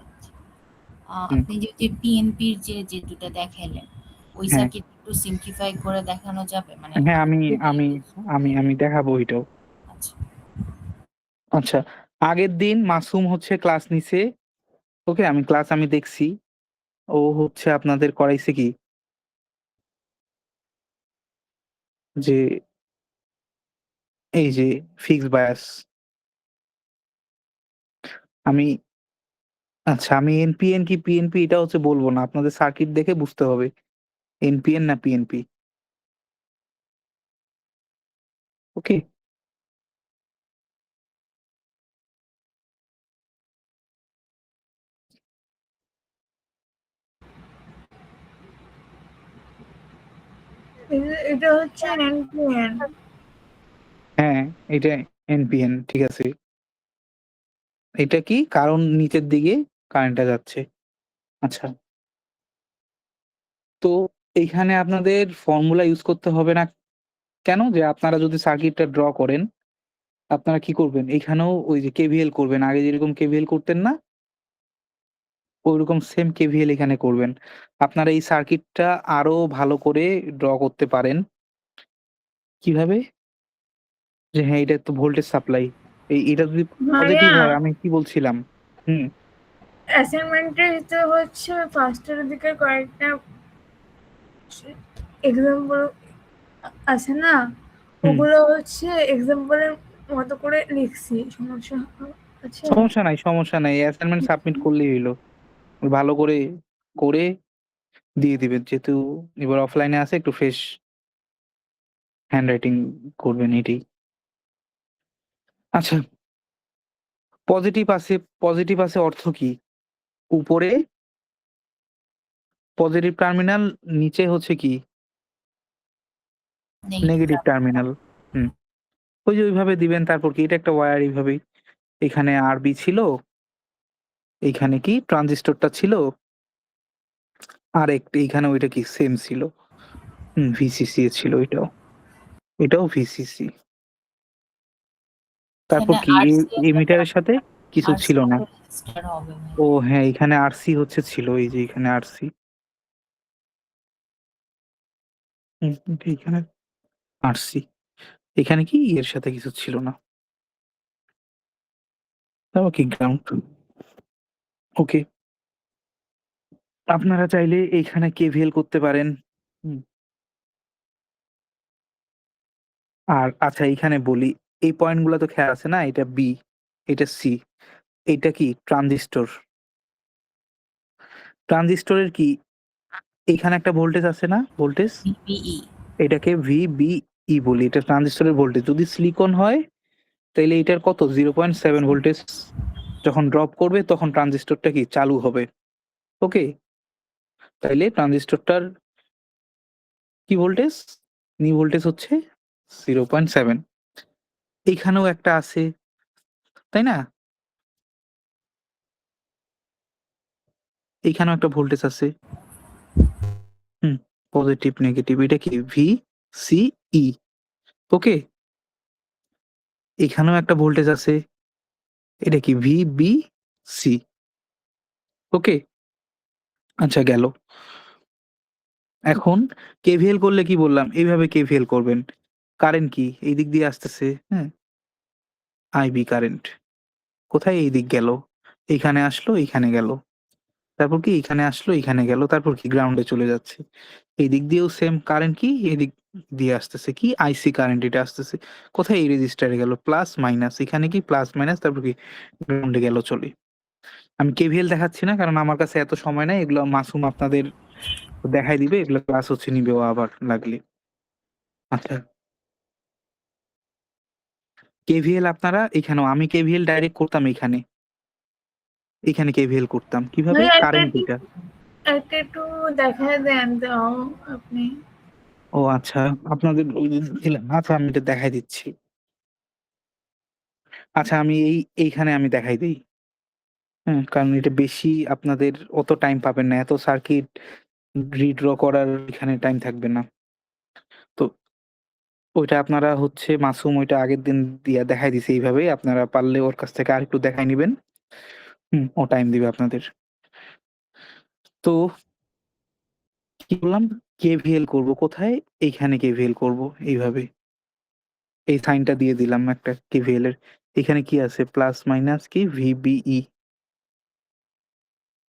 হুম, আপনি যদি পিএনপির যে দুটো দেখাইলেন ওই হ্যাঁ, সার্কিট একটু সিম্পলিফাই করে দেখানো যাবে মানে হ্যাঁ আমি খুবই আমি আমি দেখাবো এটাও। আচ্ছা আচ্ছা, আগের দিন মাসুম হচ্ছে ক্লাস নিছে। ওকে? আমি দেখছি। ও হচ্ছে আপনাদের করাইছে কি? যে এই যে ফিক্সড বায়াস। আমি আচ্ছা, আমি এনপিএন কি পিএনপি এটা হচ্ছে বলব না। আপনাদের সার্কিট দেখে বুঝতে হবে। এনপিএন না পিএনপি। ওকে? এটা হচ্ছে এনপিএন। হ্যাঁ, এটা এনপিএন ঠিক আছে। এটা কি? কারণ নিচের দিকে কারেন্টটা যাচ্ছে। আচ্ছা, তো এইখানে আপনাদের ফর্মুলা ইউজ করতে হবে না কেন? যে আপনারা যদি সার্কিটটা ড্র করেন, আপনারা কি করবেন? এইখানেও ওই যে কেভিএল করবেন। আগে যেরকম কেভিএল করতেন না? ঐরকম সেম কেভিএল এখানে করবেন। আপনারা এই সার্কিটটা আরো ভালো করে ড্র করতে পারেন। কিভাবে? যে হ্যাঁ, এটা তো ভোল্টেজ সাপ্লাই। এটা যদি পজিটিভ ভাইয়া হয় আমি কি বলছিলাম? হুম, অ্যাসাইনমেন্টের ভিতরে হচ্ছে ফার্স্টের দিকে কয়েকটা এক্সাম্পল আছে না, হুম। ওগুলো হচ্ছে এক্সাম্পলের মতো করে লিখছি। সমস্যা আছে? সমস্যা নাই। অ্যাসাইনমেন্ট সাবমিট করলেই হইলো। ভালো করে, করে দিয়ে দিবেন। যেহেতু এবার অফলাইনে আছে একটু ফ্রেশ হ্যান্ডরাইটিং করবেন এটাই। আচ্ছা, পজিটিভ আছে অর্থ কি? উপরে পজিটিভ টার্মিনাল, নিচে হচ্ছে কি? Negative negative terminal. হুম। ওই যে ওইভাবে দিবেন তারপর কি? এটা একটা ওয়্যার এইভাবেই। এখানে আরবি ছিল, এইখানে কি ট্রানজিস্টরটা ছিল, এইখানে ওইটা কি সেম ছিল। হুম, ভিসিসি ছিল এটাও। এটাও ভিসিসি। তারপর এখানে কি? আরসি এই একটা মিটারের সাথে কিছু আরসি ছিল না। একটা রেজিস্টার হবে ভাই। ও হ্যাঁ, এখানে আরসি হচ্ছে ছিল। এই যে এখানে আরসি। হুম, এইখানে আরসি। এখানে কি এর সাথে কিছু ছিল না। তারপর কি গ্রাউন্ড। ওকে। আপনারা চাইলে এইখানে কেভিএল করতে পারেন। হুম। আর আচ্ছা, এইখানে বলি, এই পয়েন্টগুলো তো খেয়াল আছে না? এটা বি, এটা সি, এটা কি ট্রানজিস্টর। ট্রানজিস্টরের কি এইখানে একটা ভোল্টেজ আছে না? ভোল্টেজ ভিপিই এটাকে ভিবিই বলি। এটা ট্রানজিস্টরের ভোল্টেজ। যদি সিলিকন হয় তাইলে এটার কত? 0.7 ভোল্টেজ যখন ড্রপ করবে তখন ট্রানজিস্টরটা কি চালু হবে। ওকে? তাইলে ট্রানজিস্টরটার কি ভোল্টেজ? ভোল্টেজ হচ্ছে 0.7। এইখানেও একটা আছে, তাই না? এইখানেও একটা ভোল্টেজ আছে। হুম, পজিটিভ, নেগেটিভ। এটা কি? ভিসিই। ওকে? এখানেও একটা ভোল্টেজ আছে। এটা কি? ভিবিসি। ওকে? আচ্ছা গেল। এখন কেভিএল করলে কি বললাম? এইভাবে কেভিএল করবেন। কারেন্ট কি? এই দিক দিয়ে আসতেছে, হ্যাঁ? IB current. কোথায়? এই দিক গেল। এইখানে আসলো, এইখানে গেল। তারপর কি? এইখানে আসলো, এইখানে গেল। তারপর কি? গ্রাউন্ডে চলে যাচ্ছে। এই দিক দিয়েও সেম কারেন্ট কি? এদিক দিয়ে আসতেছে কি? আইসি কারেন্ট এটা আসতেছে। কোথায়? এই রেজিস্টারে গেল। Plus minus. এখানে কি? প্লাস মাইনাস তারপর কি? গ্রাউন্ডে গেল চলে। আমি কেভিএল দেখাচ্ছি না কারণ আমার কাছে এত সময় নাই। এগুলো মাসুম আপনাদের দেখাই দিবে। এগুলো ক্লাস হচ্ছে নিবেও আবার লাগলে। আচ্ছা, কেভিএল আপনারা এখানেও আমি কেভিএল ডাইরেক্ট করতাম এখানে। এখানে কেভিএল করতাম। কিভাবে? ভাইয়া কারেন্ট এটা। একটা একটু দেখায় দেন তো আপনি। ও আচ্ছা, আপনাদের ওই যে দিলাম। আচ্ছা আমি এটা দেখাই দিচ্ছি। আচ্ছা আমি এইখানে আমি দেখাই দেই। কারণ এটা বেশি আপনাদের অত টাইম পাবেন না। এত সার্কিট রিড্র করার এখানে টাইম থাকবে না। তো ওইটা আপনারা হচ্ছে মাসুম ওইটা আগের দিন দিয়া দেখাই দিছে এইভাবেই। আপনারা পারলে ওর কাছ থেকে আরেকটু দেখায় নিবেন। ও টাইম দিবে আপনাদের। তো কি বললাম? কেভিএল করব কোথায়? এইখানে কেভিএল করব এইভাবে। এই সাইনটা দিয়ে দিলাম একটা কেভিএল এর। এখানে কি আছে? প্লাস মাইনাস কি? ভিবিই।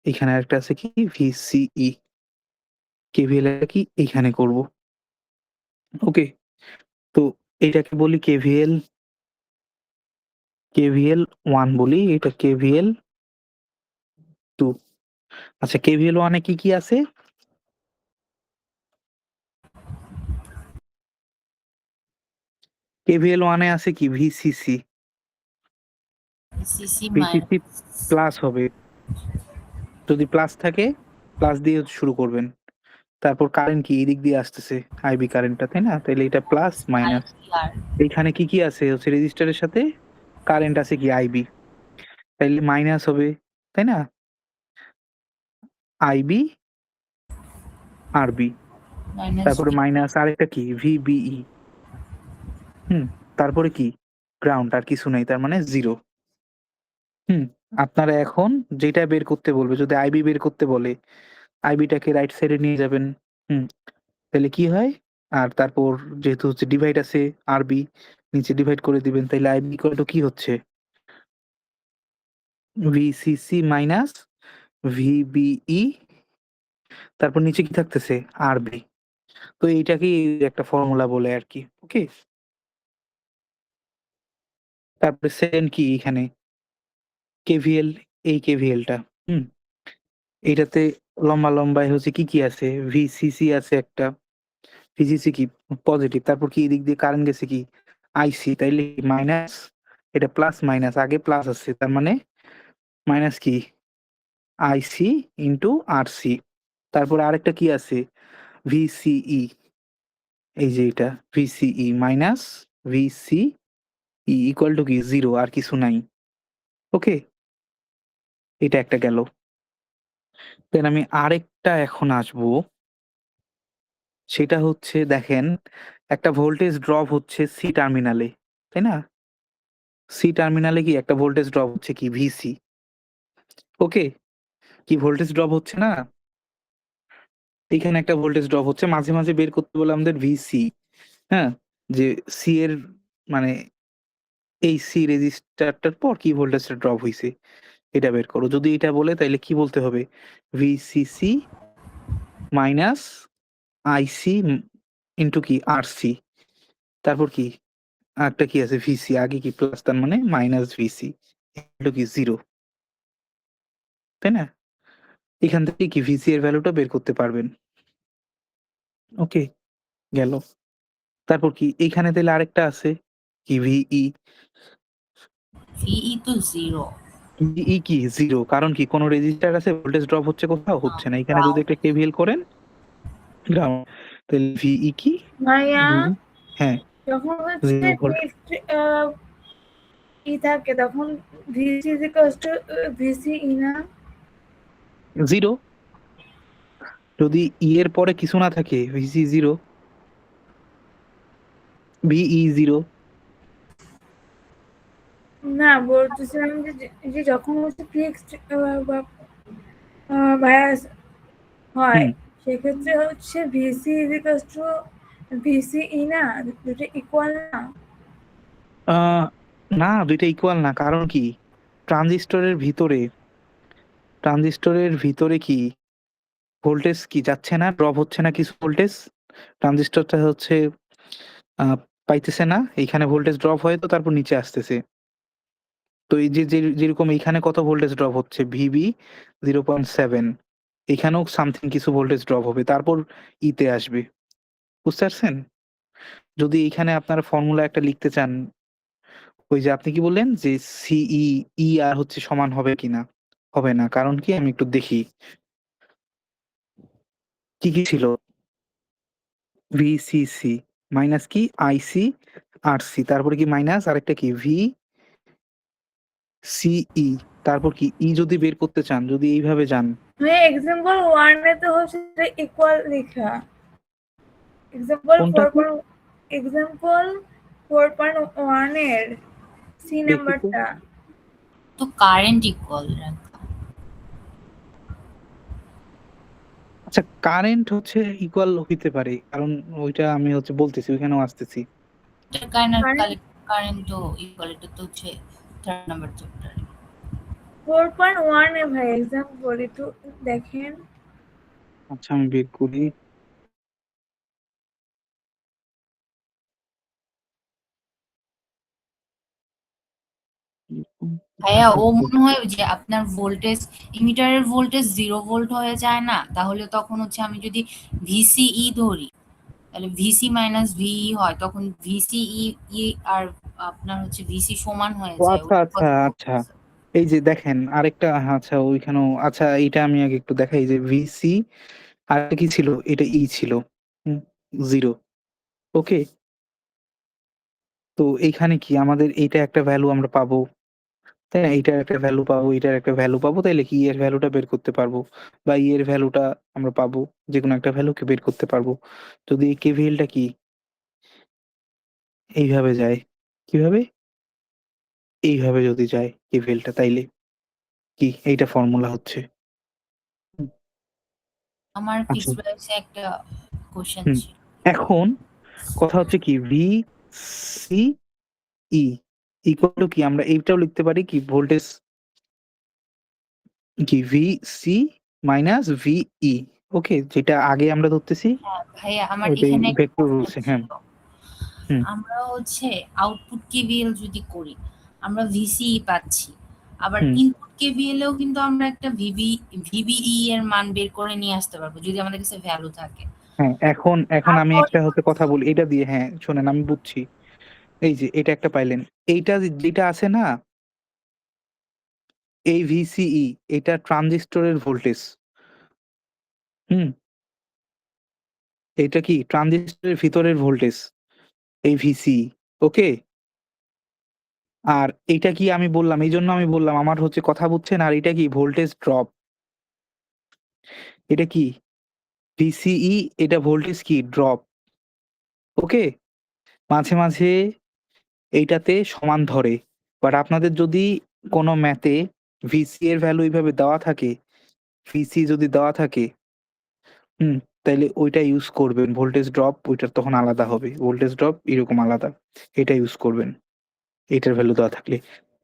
এখানে আরেকটা আছে কি? ভিসিই। কেভিএল এর কি? এইখানে করব। ওকে? তো এটাকে বলি কেভিএল 1 বলি, এটা কেভিএল 2। আচ্ছা কেভিএল 1 এ কি আছে? কেভিএল 1 এ আছে কি? VCC. CC VCC minus plus হবে। যদি প্লাস থাকে প্লাস দিয়ে শুরু করবেন। তারপর কারেন্ট কি? এদিক দিয়ে আসতেছে আইবি কারেন্টটা, তাই না? তাইলে এটা প্লাস মাইনাস। আইআর এইখানে কি আছে? হচ্ছে রেজিস্টারের সাথে কারেন্ট আছে কি? আইবি। তাইলে মাইনাস হবে, তাই না? আইবি আরবি। মাইনাস তারপরে মাইনাস আরেকটা কি? ভিবিই। তারপরে কি? গ্রাউন্ড, আর কিছু নাই, তার মানে 0। আপনারা এখন যেটা বের করতে বলবে, যদি আইবি বের করতে বলে, আইবিটাকে রাইট সাইডে নিয়ে যাবেন। হুম, তাহলে কি হয়? আর তারপর যেহেতু হচ্ছে ডিভাইড আছে আরবি, নিচে ডিভাইড করে দিবেন। তাইলে আইবি ইকুয়াল টু কি হচ্ছে? ভিসিসি মাইনাস ভিবিই, তারপর নিচে কি থাকতেছে? আরবি। তো এইটাকেই একটা ফর্মুলা বলে আরকি। ওকে? তারপরে সেকেন্ড কি এখানে? কেভিএল, এই কেভিএলটা। হুম, এইটাতে লম্বায় হচ্ছে কি আছে? ভিসিসি আছে একটা। ভিসিসি কি? পজিটিভ। তারপর কি এদিক দিয়ে কারেন্ট গেছে কি? আইসি। তাইলে মাইনাস, এটা প্লাস মাইনাস, আগে প্লাস আছে, তার মানে মাইনাস কি? আইসি ইন্টু আরসি। তারপর আরেকটা কি আছে? ভিসিই। এই যে এটা VCE minus VCE equal to কি? 0, আর কিছু নাই। ওকে? এটা একটা গেল। দেন আমি আরেকটা এখন আসবো। সেটা হচ্ছে দেখেন, একটা ভোল্টেজ ড্রপ হচ্ছে সি টার্মিনালে, তাই না? সি টার্মিনালে কি একটা ভোল্টেজ ড্রপ হচ্ছে কি? ভিসি। ওকে? কি ভোল্টেজ ড্রপ হচ্ছে না? এখানে একটা ভোল্টেজ ড্রপ হচ্ছে, মাঝে বের করতে বলে আমাদের ভিসি। হ্যাঁ? যে সি এর মানে এই সি রেজিস্টারটার পর কি ভোল্টেজটা ড্রপ হইছে এটা বের করো। যদি এটা বলে তাইলে কি বলতে হবে? ভিসিসি মাইনাস আইসি ইন্টু কি? আরসি। তারপর কি? আরেকটা কি আছে? ভিসি। আগে কি প্লাস, তার মানে মাইনাস ভিসি ইন্টু কি? 0, তাই না? এখান থেকে কি ভিসি এর ভ্যালুটা বের করতে পারবেন। ওকে? গেল। তারপর কি? এইখানে তাইলে আরেকটা আছে কি? ভিই। ভিই তো 0 ভিই কি? 0। কারণ কি? কোন রেজিস্টার আছে? ভোল্টেজ ড্রপ হচ্ছে কোথাও? হচ্ছে না। এখানে যদি একটা কেভিএল করেন, গ্রাউন্ড, তাহলে ভিই কি? ভাইয়া হ্যাঁ, যখন হচ্ছে 0 ভোল্ট। ফিক্সড থাকে তখন VC is equals to VCE না? 0। যদি এর পরে কিছু না থাকে, ভিসি 0, ভিই 0। না, বলতেছিলাম যে যখন হচ্ছে ফিক্সড বায়াস হয়, হুম। সেক্ষেত্রে হচ্ছে VC is equals to VCE না? দুটো ইকুয়াল না? আহ না, 2টা ইকুয়াল না। কারণ কি? ট্রানজিস্টরের ভিতরে কি ভোল্টেজ কি যাচ্ছে না? ড্রপ হচ্ছে না কিছু ভোল্টেজ? ট্রানজিস্টরটা হচ্ছে পাইতেছে না। এইখানে ভোল্টেজ ড্রপ হয়, তো তারপর নিচে আসতেছে। তো এই যে যেরকম এইখানে কত ভোল্টেজ ড্রপ হচ্ছে? ভিবি 0.7। এখানেও সামথিং কিছু ভোল্টেজ ড্রপ হবে, তারপর ইতে আসবে। বুঝতে পারছেন? যদি এইখানে আপনারা ফর্মুলা একটা লিখতে চান, ওই যে আপনি কি বললেন যে সিই, ই আর হচ্ছে সমান হবে কিনা? হবে না। কারণ কি? আমি একটু দেখি। কি ছিল? ভিসিসি মাইনাস কি? আইসি, আরসি তারপরে কি মাইনাস আরেকটা কি? ভিসিই তারপর কি? ই যদি বের করতে চান, যদি এইভাবে যান, ভাইয়া এক্সাম্পল 1 এ তো হচ্ছে ইকুয়াল লেখা। এক্সাম্পল কোনটা কি? এক্সাম্পল 4.1 এর সি দেখি তো। নাম্বারটা। তো কারেন্ট ইকুয়াল রাখা। আচ্ছা কারেন্ট হচ্ছে ইকুয়াল হইতে পারে। কারণ ওইটা আমি হচ্ছে বলতেছি, ওইখানেও আসতেছি। কারেন্ট কারেন্ট তো ইকুয়াল, এটা তো হচ্ছে 3rd নাম্বার চ্যাপ্টার। 4.1 এ ভাই এক্সাম্পল একটু দেখেন। আচ্ছা আমি বের করি। ভাইয়া ও মনে হয় যে আপনার ভোল্টেজ, ইমিটারের ভোল্টেজ 0 ভোল্ট হয়ে যায় না, তাহলে তখন হচ্ছে আমি যদি ভিসিই ধরি তাহলে ভিসি মাইনাস ভিই হয়, তখন ভিসিই আর আপনার হচ্ছে ভিসি সমান হয়ে ও যায়। আচ্ছা, ওটার আচ্ছা, কথা আচ্ছা। বলতেছে। এই যে দেখেন আরেকটা, আচ্ছা ওইখানেও, আচ্ছা এইটা আমি আগে একটু দেখাই যে ভিসি আর কি ছিল? এটা ই ছিল। 0। ওকে? তো এইখানে কি আমাদের এইটা একটা ভ্যালু আমরা পাবো। তাই না? এইটার একটা ভ্যালু পাবো, এটার একটা ভ্যালু পাবো। তাইলে কি ই এর ভ্যালুটা বের করতে পারবো। বা ই এর ভ্যালুটা আমরা পাবো। যেকোনো একটা ভ্যালুকে বের করতে পারবো। যদি এই কেভিএলটা কি এইভাবে যায়, কিভাবে? এইভাবে যদি যায় কেভিএলটা, তাইলে কি এইটা ফর্মুলা হচ্ছে। হুম, আমার আচ্ছা। ফিক্সড প্রাইসে একটা কোশ্চেন হুম। ছিল। এখন কথা হচ্ছে কি সি ই ইকুয়াল টু কি? আমরা এইটাও লিখতে পারি কি? ভোল্টেজ কি? C minus VE. ওকে? যেটা আগে আমরা ধরতেছি হ্যাঁ ভাইয়া, আমার ওইটাই এখানে একটা ভেক্টর কোশ্চেন রুলসে। হ্যাঁ। ছিল। হুম। আমরা হচ্ছে আউটপুট কেভিএল যদি করি, আমরা ভিসিই পাচ্ছি, আবার হুম। ইনপুট কেভিএল এও কিন্তু আমরা একটা ভিবিই এর মান বের করে নিয়ে আসতে পারবো যদি আমাদের কাছে ভ্যালু থাকে। হ্যাঁ, এখন আমি তারপর একটা হচ্ছে কথা বলি এটা দিয়ে। হ্যাঁ, শোনেন আমি বুঝছি। এই যে এটা একটা পাইলেন। এইটা যেটা আছে না, এই ভিসিই এটা ট্রানজিস্টরের ভোল্টেজ। হুম? এটা কি? ট্রানজিস্টরের ভিতরের ভোল্টেজ। এই ভিসিই। ওকে? আর এইটা কি আমি বললাম, এইজন্য আমি বললাম আমার হচ্ছে কথা বুঝছেন? আর এটা কি? Voltage drop. এটা কি? ভিসিই, এটা ভোল্টেজ কি? ড্রপ। ওকে? মাঝে মাঝে এইটাতে সমান ধরে। বাট আপনাদের যদি কোনো ম্যাথে ভিসি এর ভ্যালু এইভাবে দেওয়া থাকে, ভিসি যদি দেওয়া থাকে, হুম, তাইলে ওইটা ইউজ করবেন। ভোল্টেজ ড্রপ ওইটার তখন আলাদা হবে। ভোল্টেজ ড্রপ এরকম আলাদা। এটা ইউজ করবেন। এইটার ভ্যালু দেওয়া থাকলে।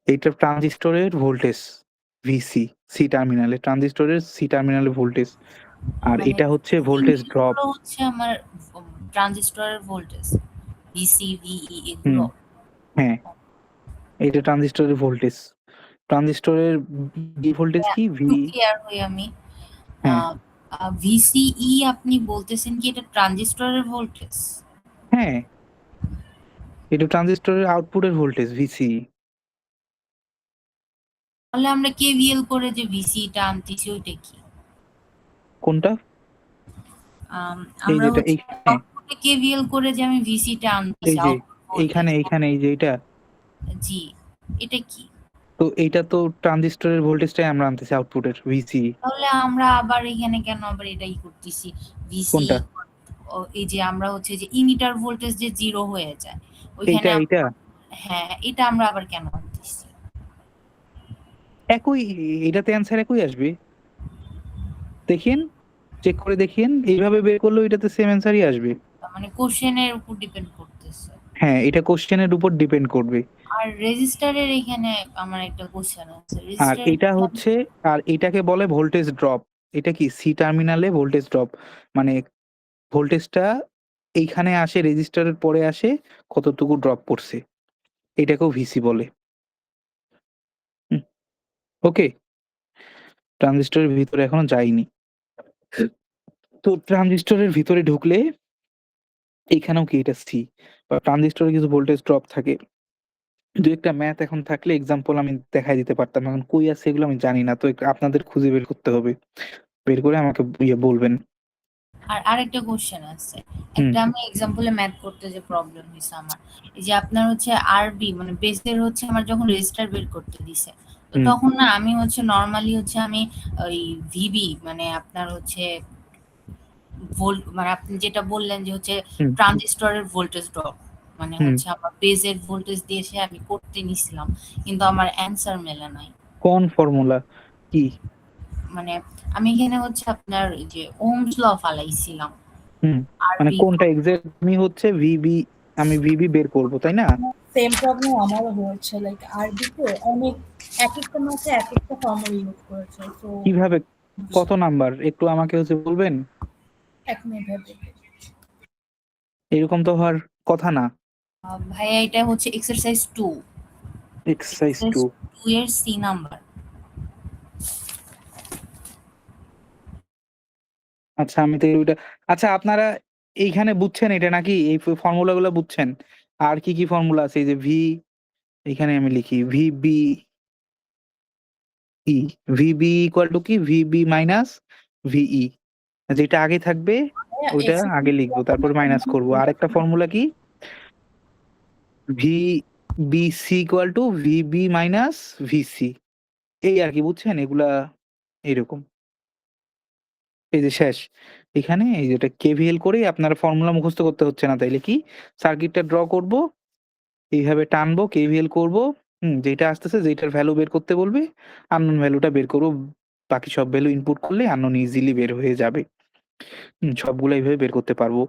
এইটা ট্রানজিস্টরের ভোল্টেজ ভিসি, সি টার্মিনালে, ট্রানজিস্টরের সি টার্মিনালে ভোল্টেজ। আর মানে এটা হচ্ছে ভোল্টেজ ড্রপ। এগুলো হচ্ছে আমার ট্রানজিস্টরের ভোল্টেজ, ভিসি ভিই হুম, এগুলো। হ্যাঁ, এটা ট্রানজিস্টরের ভোল্টেজ। ট্রানজিস্টরের ভোল্টেজ কি? একটু ক্লিয়ার হই আমি। হ্যাঁ, ভিসিই আপনি বলতেছেন কি এটা ট্রানজিস্টরের ভোল্টেজ? হ্যাঁ, এটা ট্রানজিস্টরের আউটপুটের ভোল্টেজ ভিসি। তাহলে আমরা কেভিএল করে যে ভিসিটা আনতেছি ওইটা কি? কোনটা? এই আমরা যেটা হচ্ছে এইখানে, আউটপুটে কেভিএল করে যে আমি ভিসিটা এই আনতেছি যে আউটপুট ভোল্টেজ। এইখানে এই যে এটা। জি, এটা কি? তো এইটা তো ট্রানজিস্টরের ভোল্টেজটাই আমরা আনতেছি আউটপুটের ভিসি। তাহলে আমরা আবার এখানে কেন আবার এটাই করতেছি ভিসি? কোনটা? এই যে আমরা হচ্ছে যে ইমিটার ভোল্টেজ যে 0 হয়ে যায় ওইখানে এইটা হ্যাঁ, এটা আমরা আবার কেন আনতেছি? একই, এটাতে অ্যান্সার একই আসবে। দেখেন, চেক করে দেখেন। এইভাবে বের করলেও এটাতে সেম অ্যান্সারই আসবে। তার মানে কোশ্চেনের উপর ডিপেন্ড করতেছে। হ্যাঁ, এটা কোশ্চেনের উপর ডিপেন্ড করবে। আর রেজিস্টারের এখানে আমার একটা কোশ্চেন আছে। আর রেজিস্টার এটা হচ্ছে, আর এটাকে বলে ভোল্টেজ ড্রপ। এটা কি? সি টার্মিনালে ভোল্টেজ ড্রপ। মানে ভোল্টেজটা এইখানে আসে, রেজিস্টারের পরে আসে, কতটুকু ড্রপ পড়ছে। এটাকেও ভিসি বলে। হুম, ওকে? ট্রানজিস্টরের ভিতরে এখনো যাইনি। তো ট্রানজিস্টরের ভিতরে ঢুকলে এইখানেও কি? এটা সি। বা ট্রানজিস্টরে কিছু ভোল্টেজ ড্রপ থাকে। 2-1 টা ম্যাথ এখন থাকলে এক্সাম্পল আমি দেখায় দিতে পারতাম। এখন কই আছে এগুলো আমি জানি না। তো আপনাদের খুঁজে বের করতে হবে। বের করে আমাকে বলবেন। আর আরেকটা কোশ্চেন আছে। হুম, একটা আমি এক্সাম্পলে ম্যাথ করতে যে প্রবলেম হইছে আমার। এই যে আপনার হচ্ছে আরবি মানে বেসের হচ্ছে আমার যখন রেজিস্টার বের করতে দিছে। তো হুম, তখন না আমি হচ্ছে নরমালি হচ্ছে আমি ওই ভিবি মানে আপনার হচ্ছে মানে আপনি যেটা বললেন যে হচ্ছে হুম, ট্রানজিস্টরের ভোল্টেজ ড্রপ মানে হুম। হচ্ছে আমার বেজের ভোল্টেজ দিয়ে সে আমি করতে নিছিলাম। কিন্তু আমার অ্যান্সার মেলে নাই। কোন ফর্মুলা? কি? মানে আমি এখানে হচ্ছে আপনার এই যে ওহমস ল ফালাইছিলাম। হুম। মানে আরবি কোনটা এক্সাক্ট আমি হচ্ছে আমি ভিবি বের করব, তাই না? সেম প্রবলেম আমারও হয়েছে, লাইক আরবিতে অনেক একেকটা মাসে একেকটা ফর্মুলা ইউজ করেছে। তো কিভাবে? কত নাম্বার? একটু আমাকে হচ্ছে বলবেন? এক মিনিট ভেবে এরকম তো হওয়ার কথা না। ভাইয়া এটা হচ্ছে এক্সারসাইজ 2। Exercise exercise 2। 2 এর সি নাম্বার। আচ্ছা আমি তো ওইটা আচ্ছা আপনারা এইখানে বুঝছেন এটা নাকি? এই ফর্মুলা গুলো বুঝছেন? আর কি ফর্মুলা আছে? এই যে এখানে আমি লিখি ই ভিবি ইকুয়াল টু কি? VB minus ভিই। যেটা আগে থাকবে ওইটা আগে লিখবো, তারপর মাইনাস করব। আরেকটা ফর্মুলা কি? V BC equal to VB minus VC. এই আর কি, বুঝছেন? এগুলা এইরকম। এই যে শেষ। এখানে এই যে এটা কেভিএল করেই আপনার ফর্মুলা মুখস্থ করতে হচ্ছে না। তাইলে কি? সার্কিটটা ড্র করব, এইভাবে টানবো, কেভিএল করব। যেটা আসতেছে যেটার ভ্যালু বের করতে বলবে, আননোন ভ্যালুটা বের করব। বাকি সব ভ্যালু ইনপুট করলে আননোন ইজিলি বের হয়ে যাবে। সবগুলা এইভাবে বের করতে পারবো।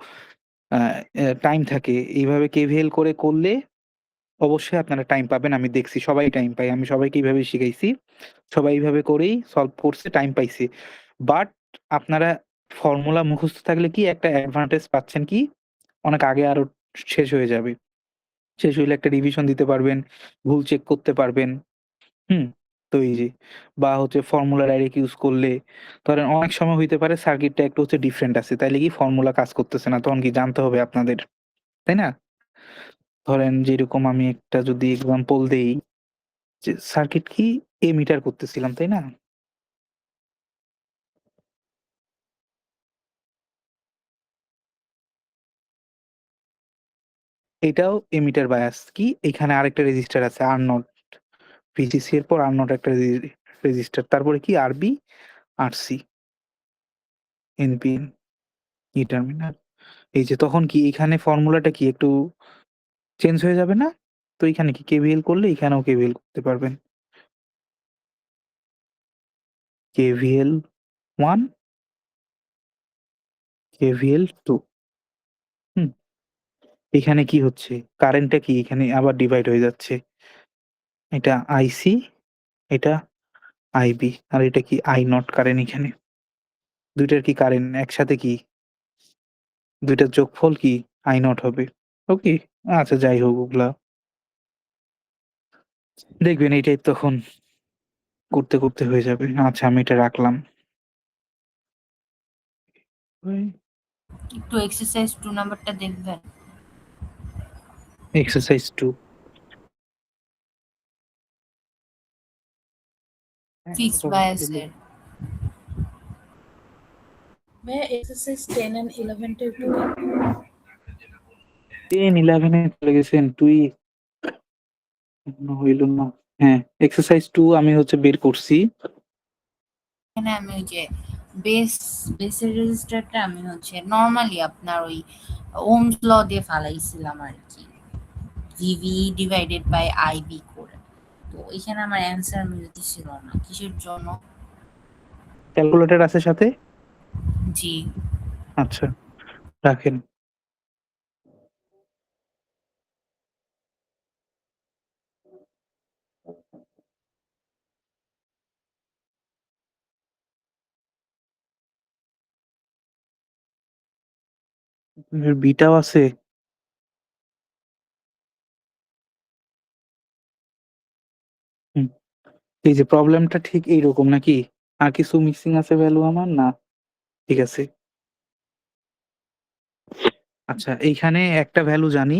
আ টাইম থাকে। এইভাবে কেভিএল করলে অবশ্যই আপনারা টাইম পাবেন। আমি দেখছি সবাই টাইম পায়। আমি সবাইকে এইভাবেই শিখাইছি। সবাই এইভাবে করেই সলভ করছে, টাইম পাইছে। বাট আপনারা ফর্মুলা মুখস্থ থাকলে কি একটা অ্যাডভান্টেজ পাচ্ছেন কি? অনেক আগে আরো শেষ হয়ে যাবে। শেষ হইলে একটা রিভিশন দিতে পারবেন, ভুল চেক করতে পারবেন। হুম? তো এই যে বা হচ্ছে ফর্মুলা ডাইরেক্ট ইউজ করলে ধরেন অনেক সময় হইতে পারে সার্কিটটা একটু হচ্ছে ডিফারেন্ট আছে। তাইলে কি ফর্মুলা কাজ করতেছে না। তখন কি জানতে হবে আপনাদের। তাই না? ধরেন যেরকম আমি একটা যদি এক্সাম্পল দেই যে সার্কিট কি এমিটার করতেছিলাম, তাই না? এটাও এমিটার বায়াস কি এখানে আরেকটা রেজিস্টার আছে আর নট ভিজিসি এর পর আর নট একটা রেজিস্টার, তারপরে কি আরবি আরসি এনপিএন ই টার্মিনাল। এই যে তখন কি এখানে ফর্মুলাটা কি একটু চেঞ্জ হয়ে যাবে না? তো এখানে কি কেভিএল করলে এখানেও কেভিএল করতে পারবেন। KVL 1 KVL 2। হুম, এখানে কি হচ্ছে? কারেন্টটা কি এখানে আবার ডিভাইড হয়ে যাচ্ছে। এটা আইসি, এটা আইবি, আর এটা কি আই নট কারেন্ট এখানে। ২ টার কি কারেন্ট একসাথে কি ২ টার যোগফল কি আই নট হবে। ওকে? আচ্ছা যাই হোক ওগুলা দেখবেন এইটাই তখন করতে হয়ে যাবে। আচ্ছা আমি এটা রাখলাম। একটু এক্সারসাইজ 2 নাম্বারটা দেখবেন। এক্সারসাইজ 2 ফিক্সড বায়াসের। ভাইয়া এক্সারসাইজ 10 এন্ড 11 টা একটু 10 11 এ চলে গেছেন তুই। এখনো হইল না। হ্যাঁ, এক্সারসাইজ 2 আমি হচ্ছে বের করছি। এখানে আমি ওই যে বেসের রেজিস্টারটা আমি হচ্ছে নরমালি আপনার ওই ওহমস ল দিয়ে ফালাইছিলাম আর কি। ভিভি ডিভাইডেড বাই আইবি করে। তো এখানে আমার অ্যান্সার মিলতেছিল না। কিসের জন্য? ক্যালকুলেটর আছে সাথে? জি। আচ্ছা, রাখেন। বিটাও আছে? হুম। এই যে প্রবলেমটা ঠিক এইরকম নাকি? আর কিছু মিসিং আছে ভ্যালু আমার? না, ঠিক আছে। আচ্ছা এইখানে একটা ভ্যালু জানি,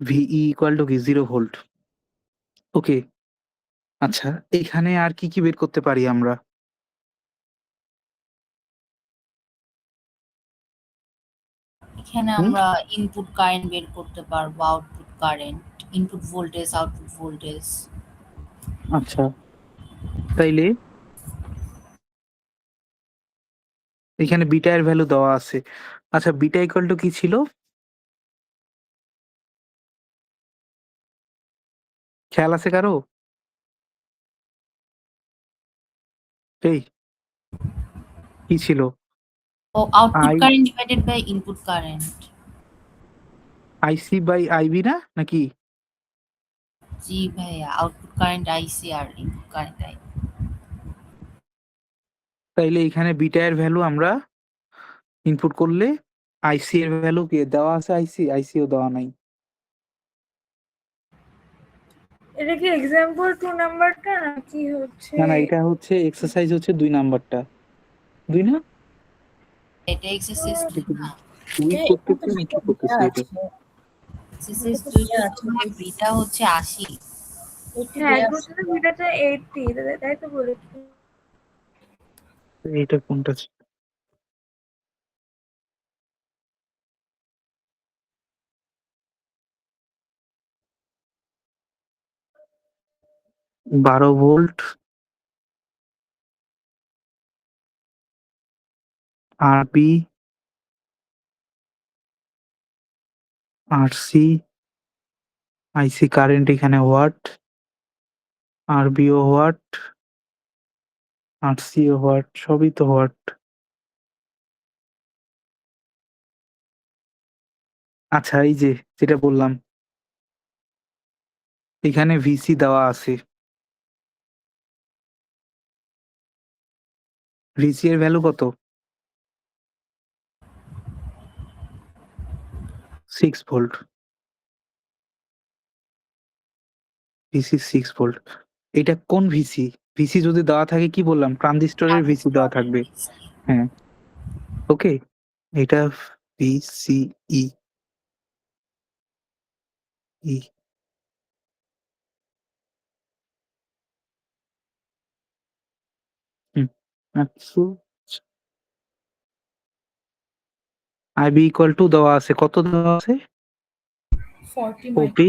ভিই ইকুয়াল টু কি 0 ভোল্ট। ওকে। আচ্ছা, এখানে আর কি বের করতে পারি আমরা? এখানে হুম? আমরা ইনপুট কারেন্ট বের করতে পারবো, output current, input voltage, output voltage. আচ্ছা, তাইলে এখানে বিটা এর ভ্যালু দেওয়া আছে। আচ্ছা, বিটা ইকুয়াল টু কি ছিল? খেয়াল আছে কারো? এই, কি ছিল? ও output I current divided by input current. IC by IB না নাকি? জি ভাইয়া, আউটপুট কারেন্ট আইসি আর ইনপুট কারেন্ট আই। তাইলে এখানে বিটা এর ভ্যালু আমরা ইনপুট করলে আইসি এর ভ্যালু কি দেওয়া আছে? আইসিও দেওয়া নাই। এটা কি এক্সাম্পল 2 নাম্বারটা নাকি হচ্ছে? না, এটা হচ্ছে এক্সারসাইজ হচ্ছে 2 নাম্বারটা। 2 না? এটা এক্সারসাইজ এটা 2 কি না, 2 এটা তো করতেছি নাকি বিটা করতেছি এটা? আছে, এক্সারসাইজ এটা তো 2 দেয়া তে আছে, তোমার বিটা হচ্ছে 80। এটা হ্যাঁ, দেয়া আছে। প্রথমে ভিডিওটা 80 তাই তো বলেছি। এইটা কোনটা ছিল? 12 volt RB, RC, IC current এখানে ওয়াট, আরবিও ওয়াট, আরসিও ওয়াট, সবই তো ওয়াট। আচ্ছা, এই যে যেটা বললাম, এখানে ভিসি দেওয়া আছে। ভিসি এর ভ্যালু কত? 6 ভোল্ট। VC 6 volt. এটা কোন ভিসি? ভিসি যদি দেওয়া থাকে কি বললাম? ট্রানজিস্টরের ভিসি দেওয়া থাকবে। হ্যাঁ, ওকে। এটা ভিসিই ই হুম। আচ্ছা, আইবি ইকুয়াল টু দেওয়া আছে। কত দেওয়া আছে? 40 40 মাইক্রো।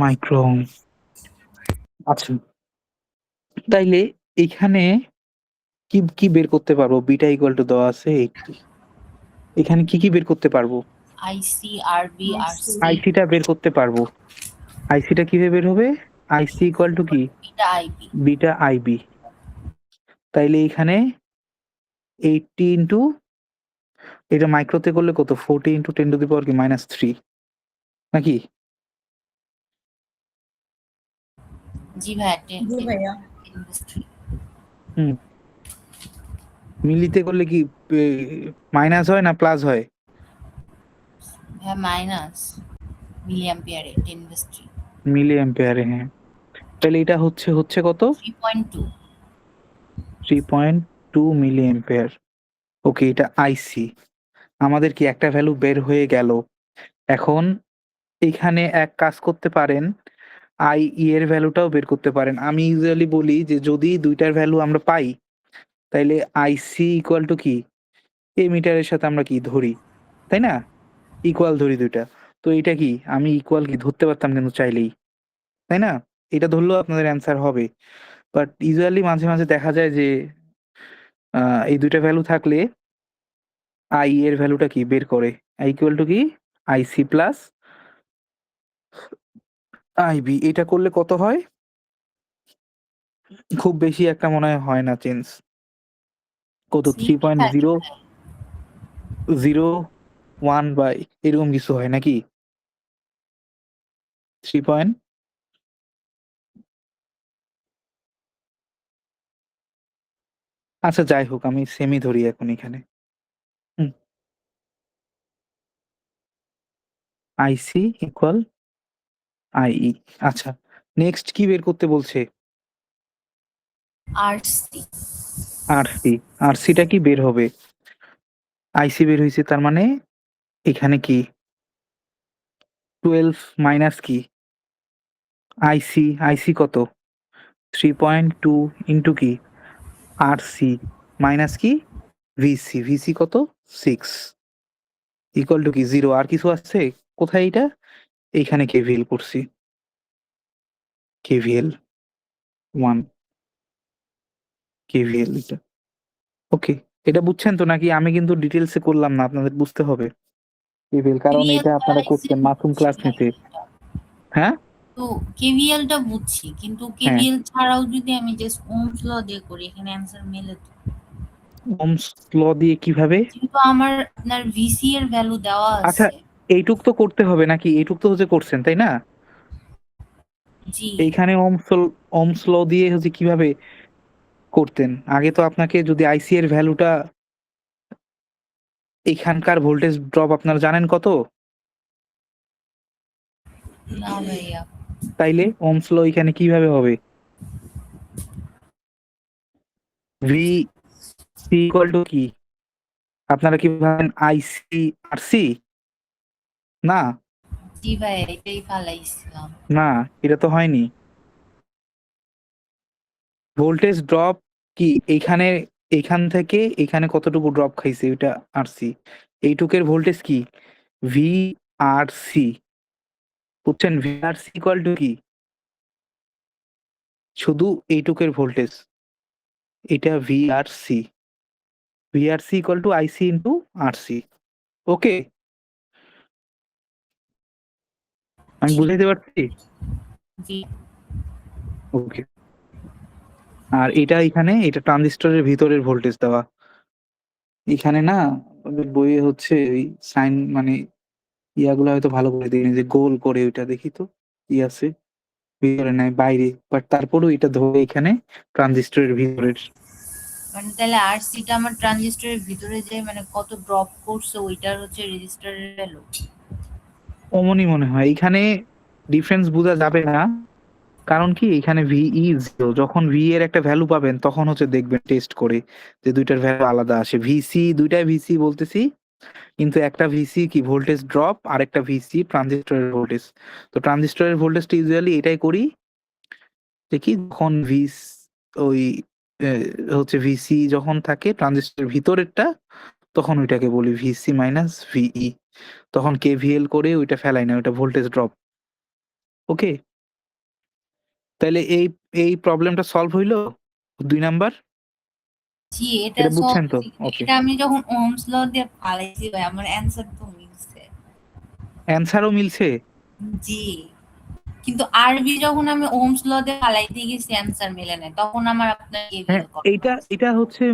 Micro ohm. আচ্ছা, তাইলে এখানে কি বের করতে পারবো? বিটা ইকুয়াল টু দেওয়া আছে 80। এখানে কি বের করতে পারবো? আইসি, আরবি, আরসি, আইসিটা বের করতে পারবো। আইসিটা কিভাবে বের হবে? আইসি ইকুয়াল টু কি? Beta IB. Beta IB. তাইলে এখানে 80 ইন্টু, এটা মাইক্রোতে করলে কত? 40 ইন্টু 10 টু দি পাওয়ার কি -3 নাকি? জি ভাইয়া, জি ভাইয়া। ইন্ডাস্ট্রি। হুম। মিলিতে করলে কি মাইনাস হয় না প্লাস হয়? ভাইয়া মাইনাস, মিলি অ্যাম্পিয়ারে 10 ইন্ডাস্ট্রি। মিলি অ্যাম্পিয়ারে, হ্যাঁ। তাহলে এটা হচ্ছে কত? 3.2। 3.2 মিলি অ্যাম্পিয়ার। ওকে, এটা আইসি। আমাদের কি একটা ভ্যালু বের হয়ে গেল। এখন এখানে এক কাজ করতে পারেন, আইই এর ভ্যালুটাও বের করতে পারেন। আমি ইউজুয়ালি বলি যে যদি দুইটার ভ্যালু আমরা পাই, তাইলে আইসি ইকুয়াল টু কি? এই মিটারের সাথে আমরা কি ধরি, তাই না? ইকুয়াল ধরি দুইটা। তো এটা কি আমি ইকুয়াল কি ধরতে পারতাম কিন্তু চাইলেই, তাই না? এটা ধরলেও আপনাদের অ্যান্সার হবে। বাট ইউজুয়ালি মাঝে মাঝে দেখা যায় যে এই দুইটা ভ্যালু থাকলে আই এর ভ্যালুটা কি বের করে? আই ইকুয়াল টু কি? IC plus IB. এটা করলে কত হয়? খুব বেশি একটা মনে হয় না চেঞ্জ। কত? 3.001 বা এরকম কিছু হয় নাকি? 3 পয়েন্ট, আচ্ছা যাই হোক, আমি সেমি ধরি এখন এখানে। হুম, আইসি ইকুয়াল আইই। আচ্ছা, নেক্সট কি বের করতে বলছে? আরসি। আরসি। আরসিটা কি বের হবে? আইসি বের হইছে, তার মানে এখানে কি 12 মাইনাস কি আইসি কত? 3.2 ইন্টু কি? আরসি মাইনাস কি? ভিসি কত? 6 ইকুয়াল টু কি 0। আর কিছু আছে? কোথায় এটা? এইখানে কেভিএল করছি। কেভিএল 1 কেভিএল এটা। ওকে। এটা বুঝছেন তো নাকি আমি কিন্তু ডিটেইলসে করলাম না, আপনাদের বুঝতে হবে কেভিএল, কারণ কেভিএল এটা আপনারা করছেন, মাসুম ক্লাস বুঝছি ভাই নিতে। এটা। হ্যাঁ? তো কেভিএলটা বুঝছি, কিন্তু হ্যাঁ। কেভিএল ছাড়াও যদি আমি জাস্ট ওহমস ল দিয়ে করি এখানে অ্যান্সার মেলে তো। ওহমস ল দিয়ে কিভাবে? যেহেতু আমার আপনার ভিসি এর ভ্যালু দেওয়া আচ্ছা, আছে। এইটুক তো করতে হবে নাকি? এইটুক তো হচ্ছে করছেন, তাই না? জি, এইখানে ওহমস ল দিয়ে হচ্ছে কিভাবে করতেন? আগে তো আপনাকে যদি আইসি এর ভ্যালুটা, এখানকার ভোল্টেজ ড্রপ আপনারা জানেন কত? না ভাইয়া। তাইলে ওহমস ল এখানে কিভাবে হবে? ভি সি ইকুয়াল টু কি? আপনারা কি ভাবেন আইসি আরসি? না, জি ভাইয়া, এটাই ফালাইছিলাম। না, এটা তো হয়নি। ভোল্টেজ ড্রপ কি এইখানে, এইখান থেকে এইখানে কতটুকু ড্রপ খাইছে ওইটা আরসি। এইটুকের ভোল্টেজ কি? V R C. বুঝছেন? V R C equal to কি? শুধু এইটুকের ভোল্টেজ, এটা V R C. V R C equal to IC into R C. Okay, আমি জি বুঝাইতে পারছি? জি। ওকে। আর এটা এখানে, এটা ট্রানজিস্টরের ভিতরের ভোল্টেজ দেওয়া। এখানে না ওদের বইয়ে হচ্ছে ওই সাইন মানে ইয়াগুলো হয়তো ভালো করে দিইনি, যে গোল করে ওইটা দেখি তো কি আছে ভিতরে, নাই বাইরে, বাট তারপরেও এটা ধরে এখানে ট্রানজিস্টরের ভিতরের। মানে তাহলে আরসিটা আমার ট্রানজিস্টরের ভিতরে যে মানে কত ড্রপ করছে ওইটার হচ্ছে রেজিস্টারের ভ্যালু। অমনই মনে হয়। এখানে ডিফারেন্স বোঝা যাবে না, কারণ কি এখানে ভিই জিরো, যখন ভি এর একটা ভ্যালু পাবেন তখন হচ্ছে দেখবেন টেস্ট করে যে দুইটার ভ্যালু আলাদা আসে। ভিসি দুইটাই ভিসি বলতেছি, কিন্তু একটা ভিসি কি ভোল্টেজ ড্রপ, আর একটা ভিসি ট্রানজিস্টরের ভোল্টেজ। তো ট্রানজিস্টরের ভোল্টেজটা ইউজুয়ালি এটাই করি যে কি, যখন ওই হচ্ছে ভিসি যখন থাকে ট্রানজিস্টরের ভিতরেরটা, তখন ওইটাকে বলি ভিসি মাইনাস ভিই। তখন কেভিএল করে ওইটা ফেলাই না, ওইটা ভোল্টেজ ড্রপ। ওকে, তাহলে এই প্রবলেমটা সলভ হইলো 2 নাম্বার। জি, এটা এটা সব। বুঝছেন তো? ওকে। এটা আমি যখন ওহমস ল দিয়ে ফালাইছি ভাই আমার অ্যান্সার তো মিলছে। অ্যান্সারও মিলছে? জি, কিন্তু আরবি যখন আমি ওহমস ল দিয়ে ফালাইতে গেছি অ্যান্সার মেলে নাই, তখন আমার আপনার হ্যাঁ, কেভিএল করা এইটা লাগছে। এটা হচ্ছে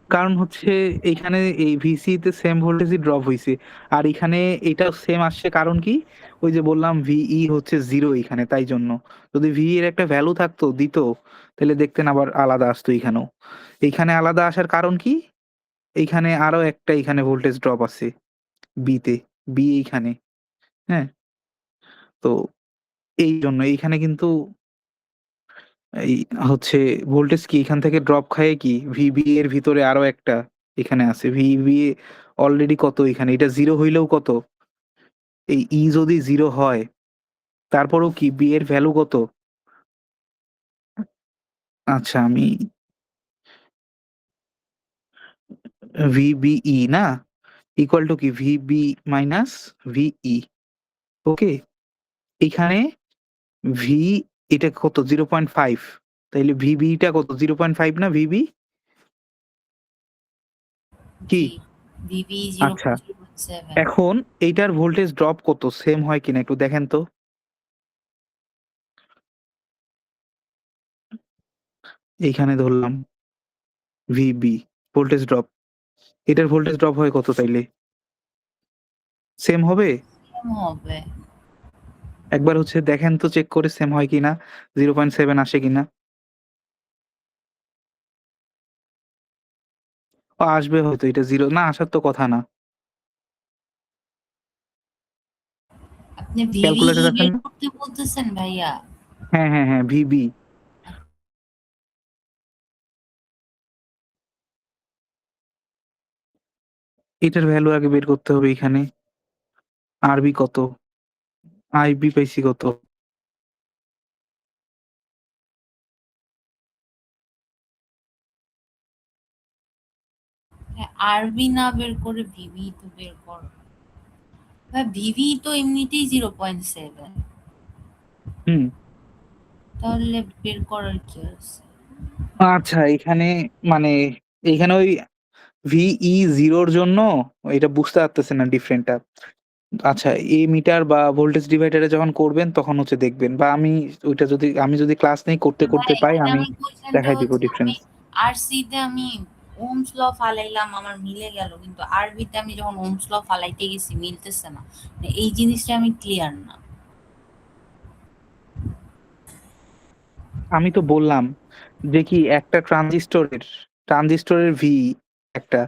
কারণ হচ্ছে এইখানে এই ভিসি তে সেম ভোল্টেজই ড্রপ হইছে, আর এখানে এটা সেম আসছে কারণ কি, ওই যে বললাম ভিই হচ্ছে 0 এখানে, তাই জন্য। যদি ভি এর একটা ভ্যালু থাকতো দিত, তাহলে দেখতেন আবার আলাদা আসতো এখানেও। এইখানে আলাদা আসার কারণ কি, এইখানে আরো একটা এখানে ভোল্টেজ ড্রপ আছে বি তে, বি এইখানে। হ্যাঁ, তো এই জন্য এইখানে কিন্তু এই হচ্ছে ভোল্টেজ কি এখান থেকে ড্রপ খায় কি ভিবি এর ভিতরে আরো একটা এখানে আছে। ভিবি অলরেডি কত এখানে, এটা 0 হইলেও কত, এই যদি 0 হয় তারপরেও কি বি এর ভ্যালু কত? আচ্ছা, আমি ভিবিই না ইকুয়াল টু কি ভিবি মাইনাস ভিই। ওকে, এখানে ভি এটা কত 0.5, তাইলে ভিবিটা কত 0.5 না ভিবি কি? জি, ভিবি জিরো আচ্ছা, 0.7। এখন এইটার ভোল্টেজ ড্রপ কত সেম হয় কিনা একটু দেখেন তো। এইখানে ধরলাম ভিবি ভোল্টেজ ড্রপ, এটার ভোল্টেজ ড্রপ হয় কত তাইলে? সেম হবে? হবে। একবার হচ্ছে দেখেন তো চেক করে সেম হয় কিনা, 0.7 আসে কিনা। ও আসবে হয়তো, এটা 0 না আসার তো কথা না। আপনি ভিবি ক্যালকুলেটর আছেন বের না? করতে বলতেছেন ভাইয়া? হ্যাঁ হ্যাঁ হ্যাঁ, ভিবি। এটার ভ্যালু আগে বের করতে হবে এখানে। আরবি কত, আইবি পাইছি কত, আরবি না বের করে ভিভি তো বের কর। ভাই ভিভি তো এমনিতেই 0.7, হুম। তাহলে বের করার কি আছে? আচ্ছা এখানে মানে এইখানে ওই ভিই 0 র জন্য এটা বুঝতে পারতেছেন না ডিফারেন্টটা। আচ্ছা এই মিটার বা ভোল্টেজ ডিভাইডারে যখন করবেন তখন হচ্ছে দেখবেন বা ওইটা যদি আমি যদি ক্লাস নেই করতে, ভাই করতে পাই এখানে আমি আমার কোয়েশ্চেনটা দেখাই দিব হচ্ছে আমি ডিফারেন্স। আরসি তে আমি ওহমস ল ফালাইলাম, আমার মিলে গেল, কিন্তু আরবিতে আমি যখন ওহমস ল ফালাইতে গেছি মিলতেছে না। মানে এই জিনিসটা আমি ক্লিয়ার না। আমি তো বললাম যে কি একটা ট্রানজিস্টরের ভি একটা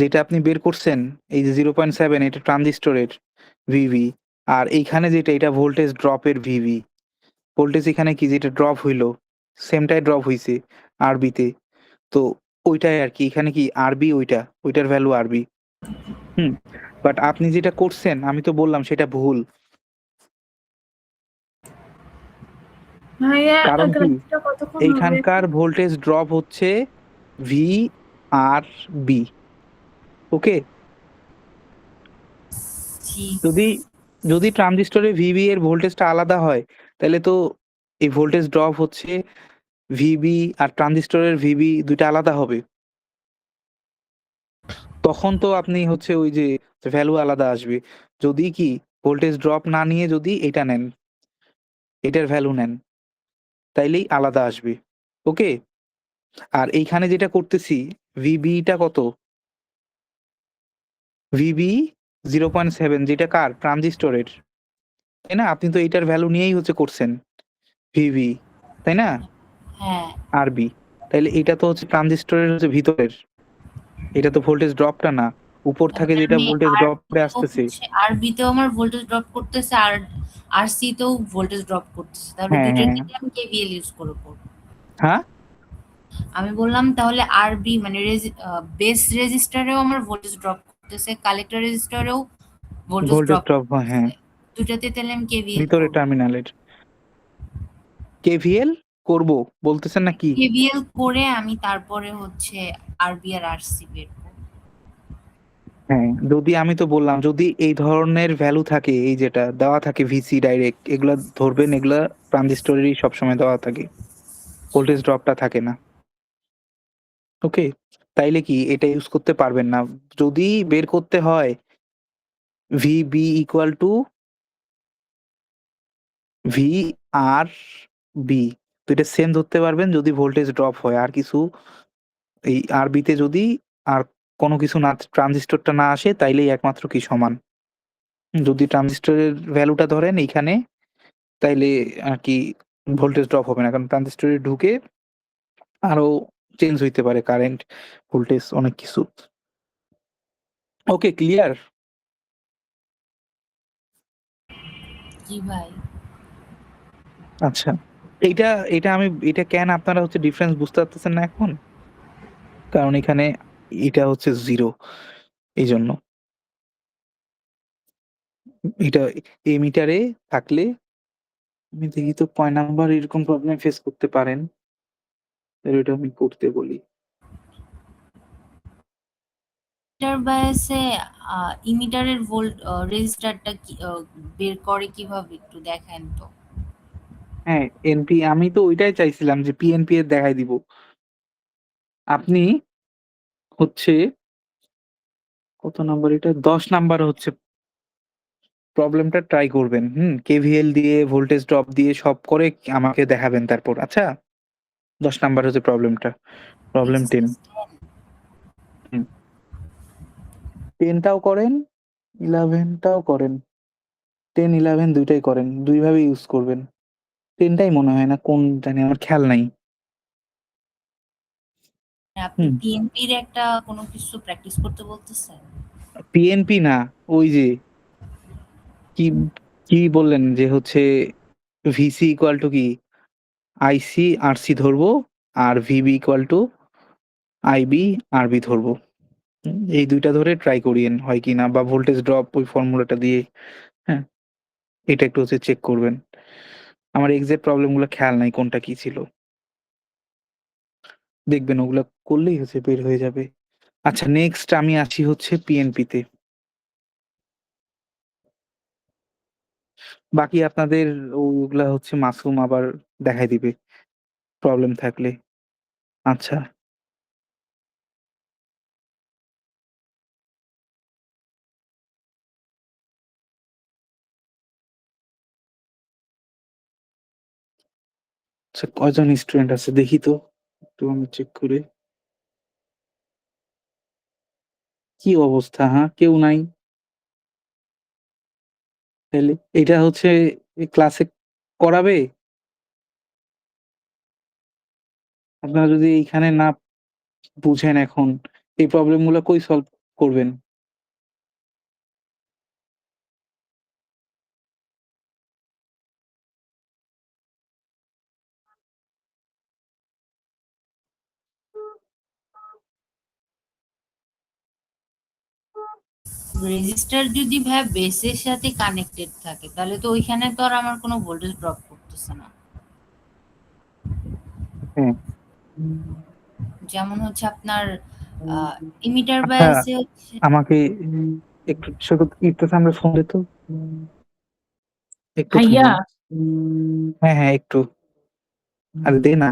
যেটা আপনি বের করছেন এই যে 0.7 এটা ট্রানজিস্টরের ভিভি। আর এইখানে যেটা এটা ভোল্টেজ ড্রপের ভিভি। ভোল্টেজ এখানে কি যেটা ড্রপ হইলো সেমটাই ড্রপ হইছে আরবিতে। তো ওইটাই আরকি এখানে কি আরবি ওইটার ভ্যালু আরবি। হুম। বাট আপনি যেটা করছেন আমি তো বললাম সেটা ভুল। ভাইয়া কারণ কি ক্লাসটা কতক্ষণ হবে? এইখানকার ভোল্টেজ ড্রপ হচ্ছে ভি আর বি। ওকে? জি। যদি যদি ট্রানজিস্টরে ভিবি এর ভোল্টেজটা আলাদা হয় তাহলে তো এই ভোল্টেজ ড্রপ হচ্ছে ভিবি আর ট্রানজিস্টরের ভিবি ২ টা আলাদা হবে। তখন তো আপনি হচ্ছে ওই যে ভ্যালু আলাদা আসবে। যদি কি ভোল্টেজ ড্রপ না নিয়ে যদি এটা নেন, এটার ভ্যালু নেন, তাইলেই আলাদা আসবে। ওকে? আর এইখানে যেটা করতেছি ভিবি টা কত? ভিবি 0.7 যেটা কার? ট্রানজিস্টরের। তাই না? আপনি তো এটার ভ্যালু নিয়েই হচ্ছে করছেন। ভিবি। তাই না? হ্যাঁ, আরবি। তাইলে এটা তো হচ্ছে ট্রানজিস্টরের হচ্ছে ভিতরের। এটা তো ভোল্টেজ ড্রপটা না। উপর থেকে তাহলে যেটা আমি ভোল্টেজ ড্রপে আসতেছে। আরবিতেও আমার ভোল্টেজ ড্রপ করতেছে, আর আরসি তেও ভোল্টেজ ড্রপ করতেছে, তাহলে হ্যাঁ, দুইটার হ্যাঁ। ক্ষেত্রে আমি কেভিএল ইউজ করে করবো। হ্যাঁ? আমি বললাম তাহলে আরবি মানে বেস রেজিস্টারেও আমার ভোল্টেজ ড্রপ করতেছে, কালেক্টর রেজিস্টারেও ভোল্টেজ ভোল্টেজ ড্রপ ড্রপ হয়, হ্যাঁ। করতেছে। দুটাতে তাহলে আমি কেভিএল ভিতরে করব। টার্মিনালের। কেভিএল করব বলতেছেন নাকি? কেভিএল করে আমি তারপরে হচ্ছে আরবি আর আরসি বের করব। হ্যাঁ, যদি আমি তো বললাম যদি এই ধরনের ভ্যালু থাকে এই যেটা দেওয়া থাকে ভিসি ডাইরেক্ট এগুলা ধরবেন এগুলা ট্রানজিস্টরেরই সবসময় দেওয়া থাকে। ভোল্টেজ ড্রপটা থাকে না। ওকে? তাইলে কি এটা ইউজ করতে পারবেন না। যদি বের করতে হয় ভিবি ইকুয়াল টু ভিআরবি। তো এটা সেম ধরতে পারবেন যদি ভোল্টেজ ড্রপ হয়। আর কিছু এই আরবিতে যদি আর কোনো কিছু না ট্রানজিস্টরটা না আসে তাইলেই একমাত্র কি সমান। যদি ট্রানজিস্টরের ভ্যালুটা ধরেন এইখানে তাইলে আরকি ভোল্টেজ ড্রপ হবে না। কারণ ট্রানজিস্টরে ঢুকে আরো চেঞ্জ হইতে পারে কারেন্ট, ভোল্টেজ অনেক কিছু। Okay clear? কি ভাই? আচ্ছা। এইটা এটা আমি এটা কেন আপনারা হচ্ছে ডিফারেন্স বুঝতে পারতেছেন না এখন? কারণ এখানে এটা হচ্ছে 0 এইজন্য। এটা এই মিটারে থাকলে আমি দেখি তো কয় নাম্বার এরকম প্রবলেম ফেস করতে পারেন। তাহলে এটা আমি করতে বলি। মিটার বায়াসে ইমিটারের ভোল্ট রেজিস্টারটা কি বের করে কিভাবে একটু দেখান তো। হ্যাঁ, এনপি আমি তো ওইটাই চাইছিলাম যে পিএনপি এর দেখাই দিব। আপনি হচ্ছে কত নাম্বার এটা? ১০ নাম্বার হচ্ছে প্রবলেমটা ট্রাই করবেন। কেভিএল দিয়ে ভোল্টেজ ড্রপ দিয়ে সব করে আমাকে দেখাবেন তারপর। আচ্ছা? ১০ নাম্বার হচ্ছে প্রবলেমটা। প্রবলেম 10। হুম। 10 টাও করেন, 11 টাও করেন। 10, 11 ২ টাই করেন। ২ ভাবে ইউজ করবেন। 10 টাই মনে হয় না কোন জানি আমার খেয়াল নাই। আপনি হুম। পিএনপির একটা কোনো কিছু প্র্যাকটিস করতে বলতেছেন? পিএনপি না, ওই যে কি, কি বললেন যে হচ্ছে ভিসি ইকুয়াল টু কি? আইসি আরসি ধরবো আর ভিবি ইকুয়াল টু আইবি আরবি ধরবো। এই ২ টা ধরে ট্রাই করিয়েন হয় কিনা বা ভোল্টেজ ড্রপ ওই ফর্মুলাটা দিয়ে, হ্যাঁ? এটা একটু হচ্ছে চেক করবেন। আমার এক্সাক্ট প্রবলেম গুলো খেয়াল নাই কোনটা কি ছিল। দেখবেন ওগুলা করলেই হচ্ছে বের হয়ে যাবে। আচ্ছা, নেক্সট আমি আসি হচ্ছে পিএনপি তে। বাকি আপনাদের ওগুলা হচ্ছে মাসুম আবার দেখাই দিবে প্রবলেম থাকলে। আচ্ছা। আচ্ছা, কয়জন স্টুডেন্ট আছে দেখি তো একটু আমি চেক করে। কি অবস্থা, হ্যাঁ? কেউ নাই। তাহলে এটা হচ্ছে ক্লাসে করাবে? আপনারা যদি এইখানে না বুঝেন এখন, এই প্রবলেম গুলো কই সলভ করবেন? রেজিস্টার যদি ভাইয়া বেসের সাথে কানেক্টেড থাকে তাহলে তো ওইখানে তো আর আমার কোনো ভোল্টেজ ড্রপ করতেছে না। হ্যাঁ। যেমন হচ্ছে আপনার ইমিটার আচ্ছা, বায়াসে হচ্ছে। আমাকে একটু শুধু একটু সামনে ফোন দে তো। একটু ভাইয়া থামো। হ্যাঁ, হ্যাঁ, একটু। আরে দে না।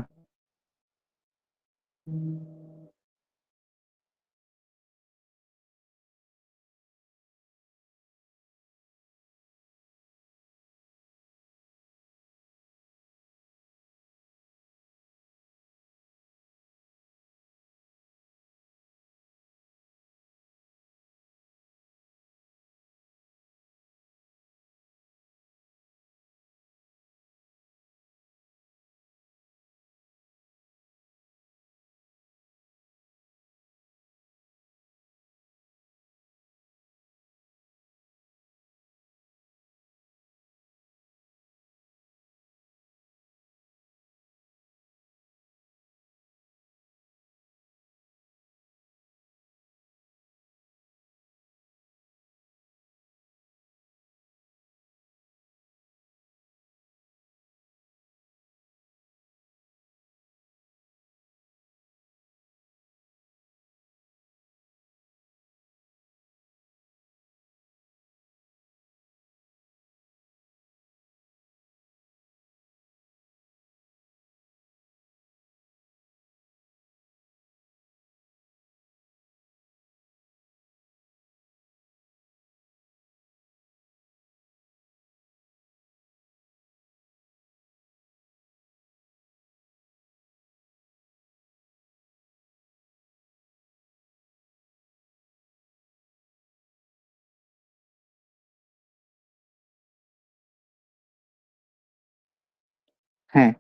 হ্যাঁ,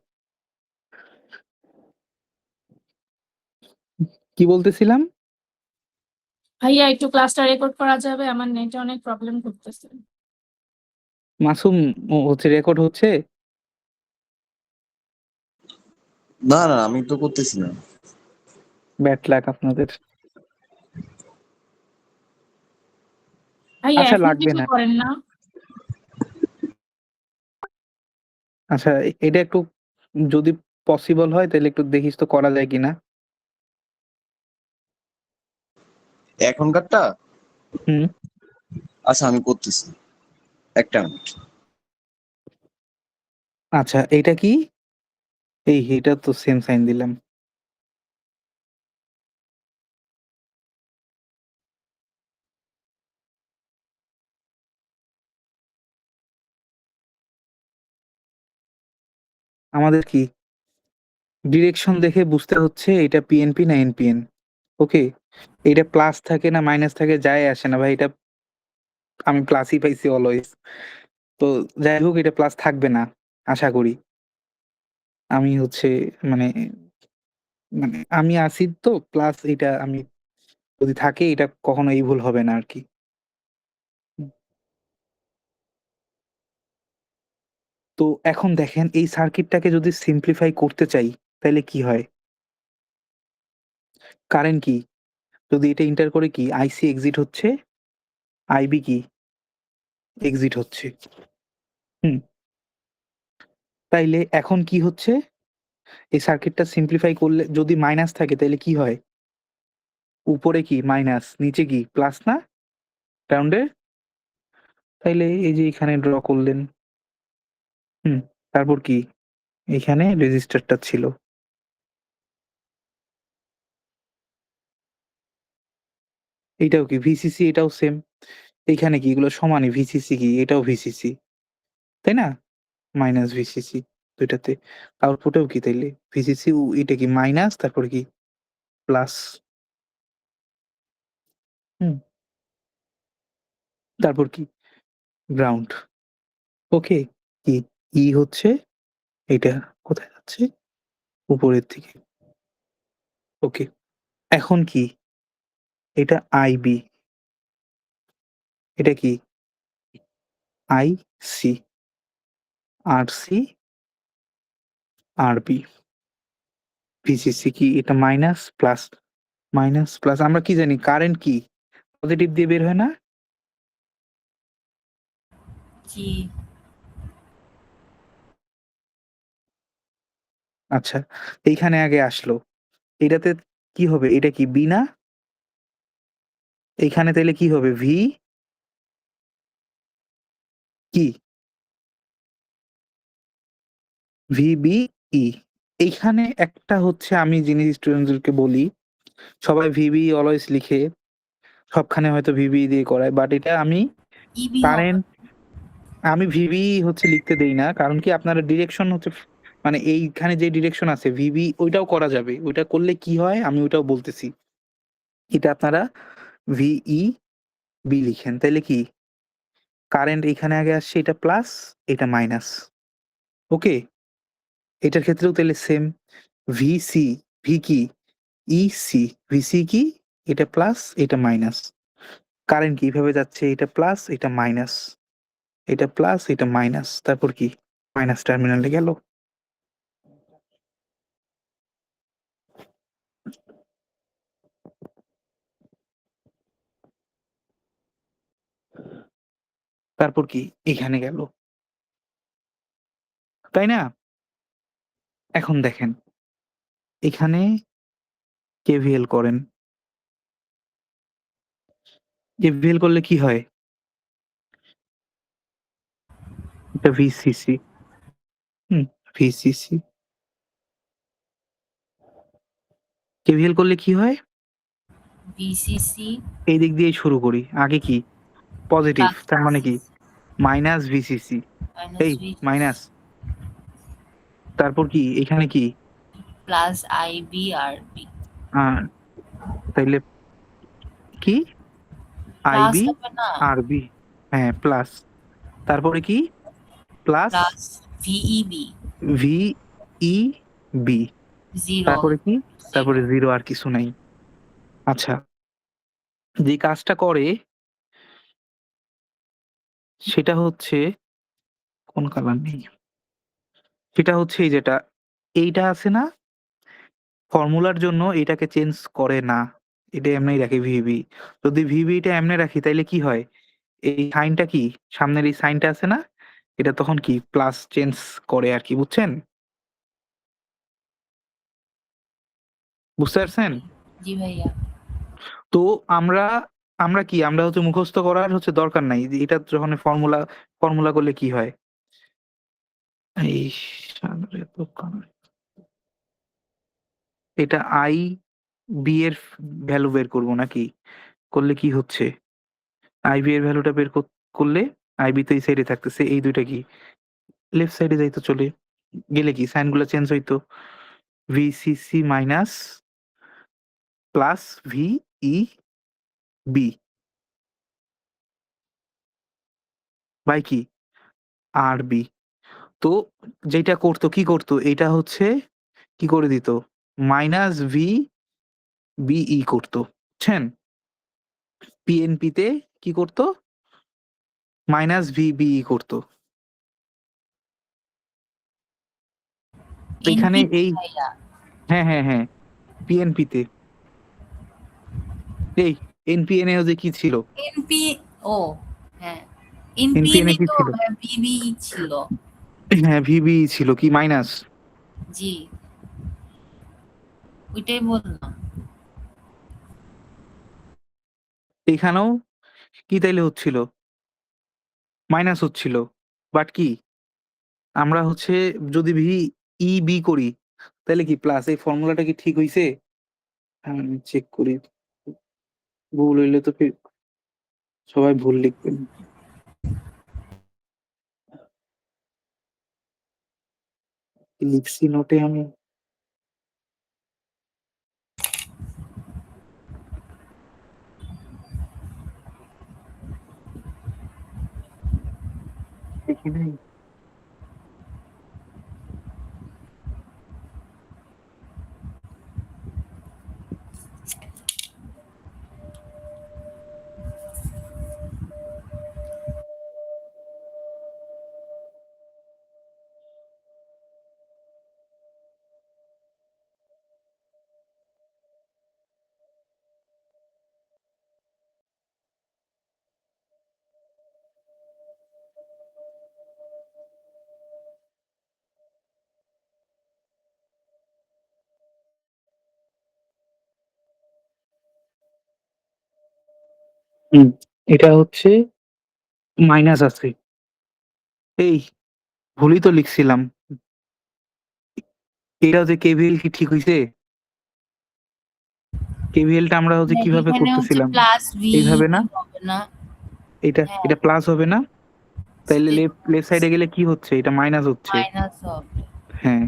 কি বলতেছিলাম? ভাইয়া একটু ক্লাসটা রেকর্ড করা যাবে? আমার নেটে অনেক প্রবলেম করতেছে। মাসুম, হচ্ছে রেকর্ড হচ্ছে? না না আমি তো করতেছি না। ব্যাড লাক আপনাদের। ভাইয়া আচ্ছা, এখন লাগবে কিছু না। করেন না? আচ্ছা, এটা একটু যদি পসিবল হয় তাহলে একটু দেখিস তো করা যায় কিনা। এখনকারটা? হুম। আচ্ছা আমি করতেছি, একটা মিনিট। আচ্ছা, এটা কি? এটা তো সেম সাইন দিলাম। আমাদের কি ডিরেকশন দেখে বুঝতে হচ্ছে এটা পিএনপি না এনপিএন। ওকে, এটা প্লাস থাকে না মাইনাস থাকে যায় আসে না ভাই, এটা আমি প্লাসই পাইছি অলওয়েজ। তো যাই হোক, এটা প্লাস থাকবে না আশা করি। আমি হচ্ছে মানে মানে আমি আছি তো প্লাস, এটা আমি যদি থাকে এটা কখনো এই ভুল হবে না আর কি। তো এখন দেখেন এই সার্কিটটাকে যদি সিম্পলিফাই করতে চাই তাহলে কি হয়? কারেন্ট কি, যদি এটা ইন্টার করে কি আইসি এক্সিট হচ্ছে, আইবি কি এক্সিট হচ্ছে। হুম। তাইলে এখন কি হচ্ছে, এই সার্কিটটা সিম্পলিফাই করলে যদি মাইনাস থাকে তাহলে কি হয়? উপরে কি মাইনাস, নিচে কি প্লাস না রাউন্ডের? তাইলে এই যে এখানে ড্র করলেন। তারপর কি? এখানে রেজিস্টারটা ছিল। এইটাও কি ভিসিসি, এটাও সেম। এইখানে কি এগুলো সমানই, ভিসিসি কি এটাও ভিসিসি, তাই না? মাইনাস ভিসিসি দুইটাতে। আউটপুটেও কি তাইলে ভিসিসি, এটা কি মাইনাস তারপর কি প্লাস। হুম তারপর কি গ্রাউন্ড। ওকে, কি ই হচ্ছে এটা কোথায় যাচ্ছে? উপরের দিকে। ওকে, এখন কি এটা আইবি, এটা কি আই সি, আর সি, আরবি। ভিসিসি কি এটা মাইনাস প্লাস, মাইনাস প্লাস। আমরা কি জানি কারেন্ট কি পজিটিভ দিয়ে বের হয় না? জি। আচ্ছা, এইখানে আগে আসলো, এটাতে কি হবে? এটা কি বি না? এইখানে তাইলে কি হবে? ভি কি ভিবি ই। এইখানে একটা হচ্ছে আমি জিনিস স্টুডেন্টদেরকে বলি, সবাই ভিবি অলওয়েজ লিখে, সবখানে হয়তো ভিবি দিয়ে করায়, বাট এটা আমি ইবি হবে। কারেন্ট, আমি ভিবি হচ্ছে লিখতে দেই না। কারণ কি আপনারা ডিরেকশন হচ্ছে মানে এইখানে যে ডিরেকশন আছে ভিবি ওইটাও করা যাবে, ওইটা করলে কি হয় আমি ওইটাও বলতেছি। এটা আপনারা ভিই বি লিখেন, তাইলে কি কারেন্ট এখানে আগে আসছে, এটা প্লাস এটা মাইনাস। ওকে, এটার ক্ষেত্রেও তাহলে সেম। ভিসি, ভি কি ইসি, ভিসি কি এটা প্লাস এটা মাইনাস। কারেন্ট কি এইভাবে যাচ্ছে, এটা প্লাস এটা মাইনাস, এটা প্লাস এটা মাইনাস, তারপর কি মাইনাস টার্মিনালে গেল। তারপর কি এখানে গেল, তাই না? এখন দেখেন এখানে কেভিএল করেন, কেভিএল করলে কি হয়? এটা ভিসিসি, ভিসিসি কেভিএল করলে কি হয়? ভিসিসি এই দিক দিয়েই শুরু করি, আগে কি পজিটিভ, প্লাস তার মানে কি মাইনাস ভিসিসি, মাইনাস এই ভিসিসি মাইনাস, তারপর কি এখানে কি প্লাস আইবি আরবি। তাইলে কি প্লাস আইবি হবে না, আরবি, হ্যাঁ প্লাস, তারপরে কি plus plus VEB V E B, zero. তারপরে কি তারপরে জিরো, আর কিছু নাই। আচ্ছা, যে কাজটা করে সেটা হচ্ছে কোন কালার নেই, সেটা হচ্ছে এই যেটা এইটা আছে না, ফর্মুলার জন্য এটাকে চেঞ্জ করে না, এটা এমনি রাখে ভিবি। যদি ভিবিটা এমনি রাখি তাইলে কি হয়, এই সাইনটা কি সামনের এই সাইনটা আছে না, এটা তখন কি প্লাস চেঞ্জ করে আর কি, বুঝছেন? বুঝতে পারছেন? জি ভাইয়া। তো আমরা আমরা কি আমরা হচ্ছে মুখস্থ করার হচ্ছে দরকার নাই, যে এটা যখন ফর্মুলা ফর্মুলা করলে কি হয়। এই শালারে দোকান। এটা আই বি এর ভ্যালু বের করবো নাকি, করলে কি হচ্ছে আইবি এর ভ্যালুটা বের করলে আইবি তো এই সাইডে থাকতেছে, এই দুইটা কি লেফট সাইডে যাইতো, চলে গেলে কি সাইন গুলো চেঞ্জ হইতো, VCC minus plus V E B by কি আর বি। তো যেটা করতো কি করতো, এটা হচ্ছে কি করে দিত, মাইনাস ভি বিই করতো, বুঝছেন? পিএনপি তে কি করতো, মাইনাস ভি বিই করতো। এখানে এনপি এই ভাইয়া। হ্যাঁ হ্যাঁ হ্যাঁ পিএনপি তে এই এনপিএন এ যে কি ছিল, এনপি ও হ্যাঁ, এনপিএন এ এনপিএনই কি তো ছিল, ভিবি ছিল। হ্যাঁ ভিবি ছিল কি মাইনাস। জি ওইটাই বললাম। এখানেও কি তাইলে হচ্ছিল? মাইনাস হচ্ছিল। বাট কি? আমরা হচ্ছে যদি VEB করি তাইলে কি প্লাস এই ফর্মুলাটা কি ঠিক হইছে? আমি চেক করি। ভুল হইলে তো ফির সবাই ভুল লিখবেন। কি লিখছি নোটে আমি? দেখি নাই। হুম, এটা হচ্ছে মাইনাস আছে। এই ভুলই তো লিখছিলাম। এটা হচ্ছে KVL কি ঠিক হইছে? KVL টা আমরা হচ্ছে না, কিভাবে এখানে হচ্ছে করতেছিলাম? প্লাস এইভাবে ভিইবি না? হবে না। হ্যাঁ, এটা প্লাস হবে না? তাইলে লেফট সাইডে স্টেপ গেলে কি হচ্ছে? এটা মাইনাস হচ্ছে। মাইনাস হবে। হ্যাঁ,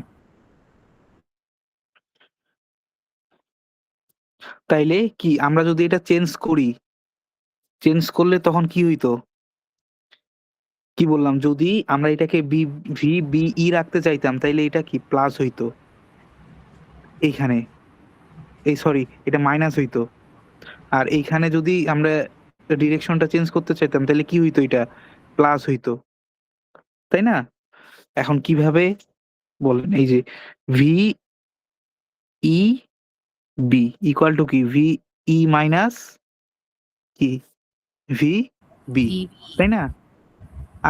তাইলে কি আমরা যদি এটা চেঞ্জ করলে তখন কি হইতো? কি বললাম? যদি আমরা এটাকে VBE রাখতে চাইতাম তাইলে এটা কি প্লাস হইতো এইখানে। এই সরি, এটা মাইনাস হইতো। আর এইখানে যদি আমরা ডিরেকশনটা চেঞ্জ করতে চাইতাম তাহলে কি হইতো এটা? প্লাস হইতো। তাই না? এখন কিভাবে বলেন? এই যে VEB ইকুয়াল টু কি? VE মাইনাস কি? VB, ভিবি তাই না?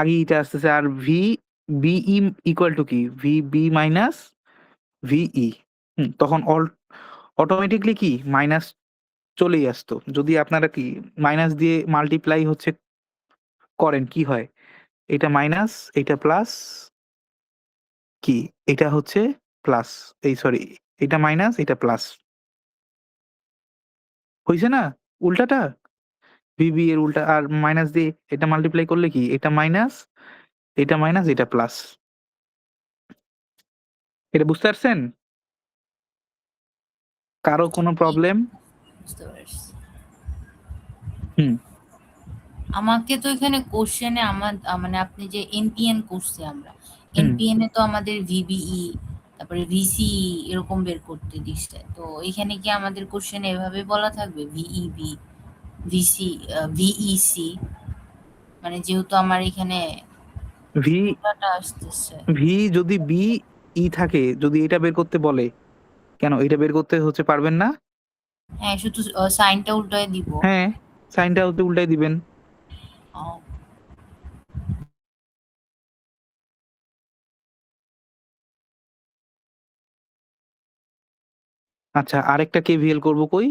আগে এটা আসতেছে আর VBE ইকুয়াল টু কি? VB minus VE। তখন অটোমেটিকলি কি মাইনাস চলেই আসতো। যদি আপনারা কি মাইনাস দিয়ে মাল্টিপ্লাই হচ্ছে করেন কি হয়? এটা মাইনাস, এটা প্লাস কি? এটা হচ্ছে প্লাস, এই সরি, এটা মাইনাস, এটা প্লাস। হইছে না? উল্টাটা? VB এর উল্টা আর মাইনাস দিয়ে এটা মাল্টিপ্লাই করলে কি? এটা মাইনাস, এটা প্লাস। এটা বুঝতে পারছেন? কারো কোনো প্রবলেম? বুঝতে পারছি। হুম, আমাকে তো এখানে কোশ্চেনে মানে আপনি যে এনপিএন করছি আমরা, হুম। এনপিএন এ তো আমাদের ভিবিই তারপরে ভিসিই এরকম বের করতে দিচ্ছে। তো এখানে কি আমাদের কোশ্চেনে এভাবে বলা থাকবে ভিইবি, ভিসি, ভিইসি, মানে যেহেতু আমার এখানে ভি উল্টাটা আসতেছে। যদি BE থাকে, যদি এটা বের করতে বলে, কেন এটা বের করতে হচ্ছে পারবেন না? হ্যাঁ, শুধু সাইনটা উল্টায় দিব। হ্যাঁ, সাইনটা হচ্ছে উল্টাই দিবেন। আহ, আচ্ছা, আরেকটা KVL করব কই?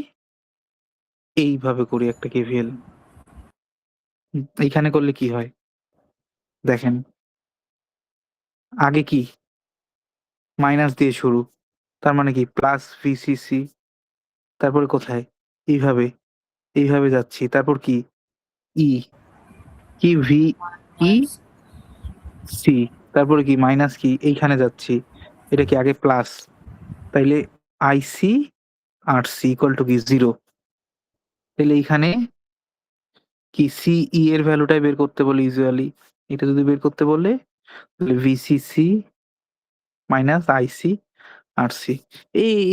এইভাবে করি একটা KVL। এইখানে করলে কি হয়? দেখেন, আগে কি? মাইনাস দিয়ে শুরু। তার মানে কি? প্লাস VCC, তারপরে কোথায়? এইভাবে, এইভাবে যাচ্ছি। তারপর কি? E, কি VEC, তারপরে কি? মাইনাস কি? এইখানে যাচ্ছি। এটা কি আগে প্লাস? তাইলে IC/RC ইকুয়াল টু কি? 0। তাইলে এইখানে কি CE এর ভ্যালুটাই বের করতে বলে ইউজুয়ালি। এটা যদি বের করতে বলে তাহলে VCC মাইনাস IC/RC।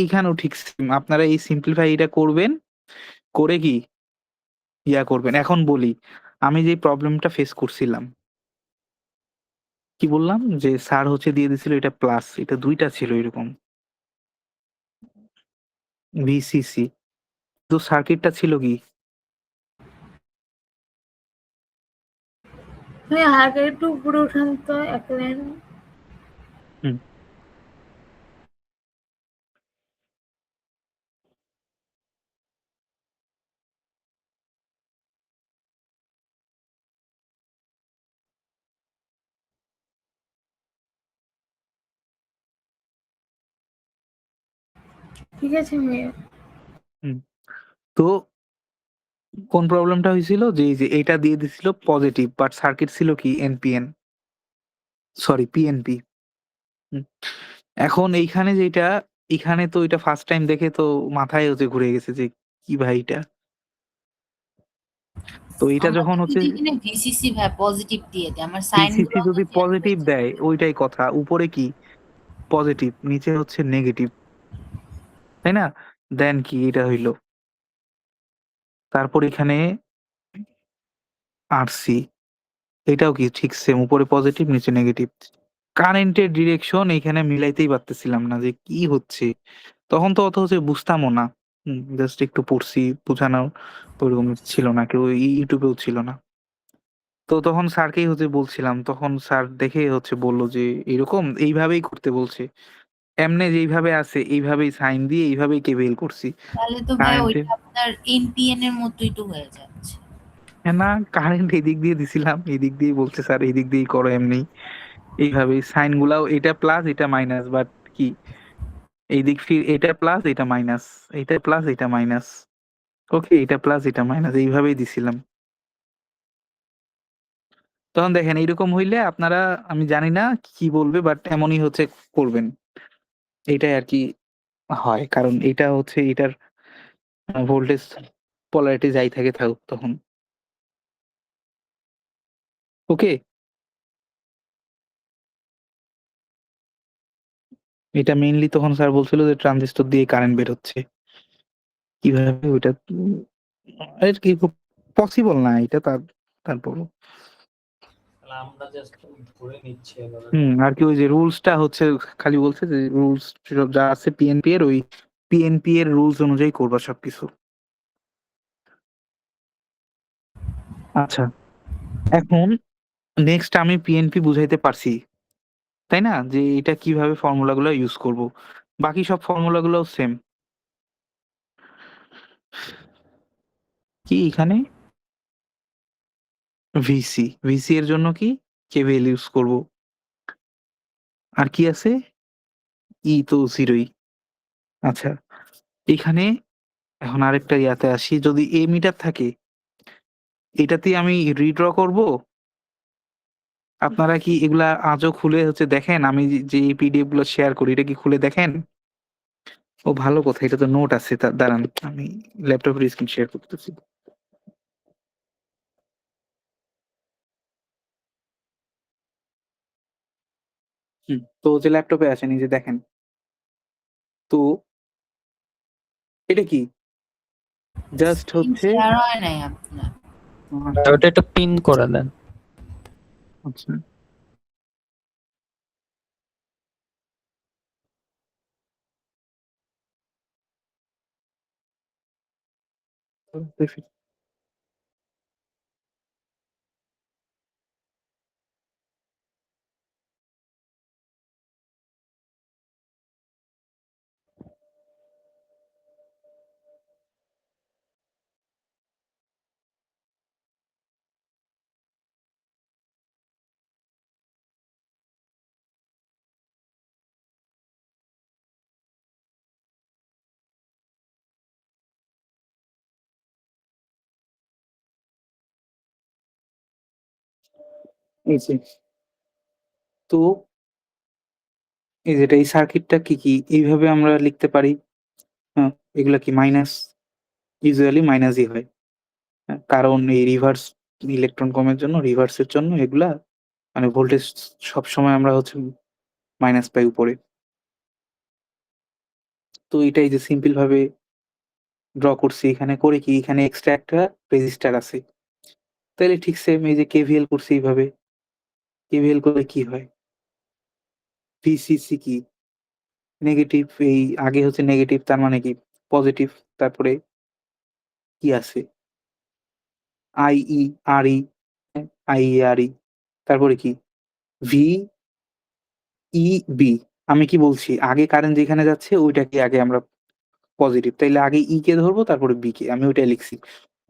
এইখানেও ঠিক সেম। আপনারা এই সিম্পলিফাই এটা করবেন, করে কি করবেন। এখন বলি, আমি যে প্রবলেমটা ফেস করছিলাম, কি বললাম? যে স্যার হচ্ছে দিয়ে দিছিল এটা প্লাস, এটা ২ টা ছিল এরকম VCC। তো সার্কিটটা ছিল কি? ভাই হালকা একটু উপরে উঠান তো এক লাইন। হুম। ঠিক আছে ভাইয়া। হুম। তো কোন প্রবলেমটা হয়েছিল যে এই যে এটা দিয়ে দিছিল পজিটিভ বাট সার্কিট ছিল কি এনপিএন, সরি পিএনপি। এখন এইখানে যেটা, এখানে তো এটা ফার্স্ট টাইম দেখে তো মাথায় হচ্ছে ঘুরে গেছে যে কি ভাই এটা। তো এটা যখন আমাদের হচ্ছে যদি এখানে ভিসিসি ভাই পজিটিভ দিয়ে দেয়, আমার সাইন পিসিসি গুলো তো যদি চেঞ্জ পজিটিভ হয়ে দেয় যাবে। ওইটাই কথা, উপরে কি পজিটিভ নিচে হচ্ছে নেগেটিভ, তাই না? দেন কি এটা হইলো, তারপর এখানে আরসি, এটাও কি ঠিক সেম, উপরে পজিটিভ নিচে নেগেটিভ। কারেন্টের ডিরেকশন এখানে মিলাইতেই পারতেছিলাম না যে কি হচ্ছে। তখন তো অত হচ্ছে বুঝতামও না, জাস্ট একটু পড়ছি, বোঝানো ওইরকম ছিল না, কেউ ইউটিউবেও ছিল না। তো তখন স্যারকেই হচ্ছে বলছিলাম, তখন স্যার দেখে হচ্ছে বলল যে এরকম এইভাবেই করতে বলছে, এমনে যেইভাবে আছে এইভাবেই সাইন দিয়ে এইভাবেই কেবেল করছি তাহলে তো ভাই কারেন্টে। ওইটা আপনার এনপিএন এর মতোই তো হয়ে যাচ্ছে। না, কারেন্ট এদিক দিয়ে দিছিলাম, এদিক দিয়ে বলছে স্যার এদিক দিয়েই করো এমনি, এইভাবেই সাইন গুলাও এটা প্লাস এটা মাইনাস, বাট কি এই দিক ফির এটা প্লাস এটা মাইনাস, এটা প্লাস এটা মাইনাস, ওকে এটা প্লাস এটা মাইনাস, এইভাবেই দিছিলাম। তখন দেখেন এইরকম হইলে আপনারা, আমি জানি না কি বলবে বাট এমনই হচ্ছে করবেন, এটাই আর কি হয়, কারণ এটা হচ্ছে এটার ভোল্টেজ পোলারিটি যাই থাকে থাকুক তখন, ওকে। এটা মেইনলি তখন স্যার বলছিল যে ট্রানজিস্টর দিয়ে কারেন্ট বের হচ্ছে, কিভাবে ওইটা আর কি পসিবল না এটা, তারপরও আমরা জাস্ট ধরে নিচ্ছি এবার। আর কি ওই যে রুলসটা হচ্ছে, খালি বলছে যে রুলস যা আছে পিএনপি এর, ওই পিএনপি এর রুলস অনুযায়ী করবা সবকিছু। আচ্ছা, এখন নেক্সট আমি পিএনপি বুঝাইতে পারছি, তাই না, যে এটা কিভাবে ফর্মুলাগুলো ইউজ করব, বাকি সব ফর্মুলাগুলো সেম। কি এখানে ভিসি, ভিসি এর জন্য কি কেভিএল ইউজ করব, আর কি আছে ই তো জিরোই। আচ্ছা, এখানে এখন আরেকটা ইয়াতে আসি, যদি এ মিটার থাকে এটাতে আমি রিড্র করব, আপনারা কি এগুলা আজও খুলে হচ্ছে দেখেন, আমি যে পিডিএফ গুলো শেয়ার করি এটা কি খুলে দেখেন? ও ভালো কথা, এটা তো নোট আছে, দাঁড়ান আমি ল্যাপটপের স্ক্রিন শেয়ার করতেছি। তো যে ল্যাপটপে আছে নিজে দেখেন, তো এটা কি জাস্ট স্ক্রিন হচ্ছে শেয়ার হয় নাই আপনার। ওটা একটু পিন করে দেন। আচ্ছা, এই যে, তো এই যেটা এই সার্কিটটা কি কি এইভাবে আমরা লিখতে পারি। হ্যাঁ, এগুলা কি মাইনাস, ইউজুয়ালি মাইনাসই হয়। হ্যাঁ, কারণ এই রিভার্স ইলেকট্রন কমের জন্য, রিভার্সের জন্য এগুলা মানে ভোল্টেজ সবসময় আমরা হচ্ছে মাইনাস পাই উপরে। তো এটাই যে সিম্পল ভাবে ড্র করছি, এখানে করে কি এখানে এক্সট্রা একটা রেজিস্টার আছে, তাহলে ঠিক সেম এই যে কেভিএল করছি এইভাবে, কেভিএল করলে কি হয়, ভিসিসি কি নেগেটিভ, এই আগে হচ্ছে নেগেটিভ তার মানে কি পজিটিভ, তারপরে কি আছে আইই আর ই, আইই আর ই, তারপরে কি ভি ই বি। আমি কি বলছি আগে কারেন্ট যেখানে যাচ্ছে ওইটাকে আগে আমরা পজিটিভ, তাইলে আগে ই কে ধরবো তারপরে বি কে, আমি ওইটাই লিখছি।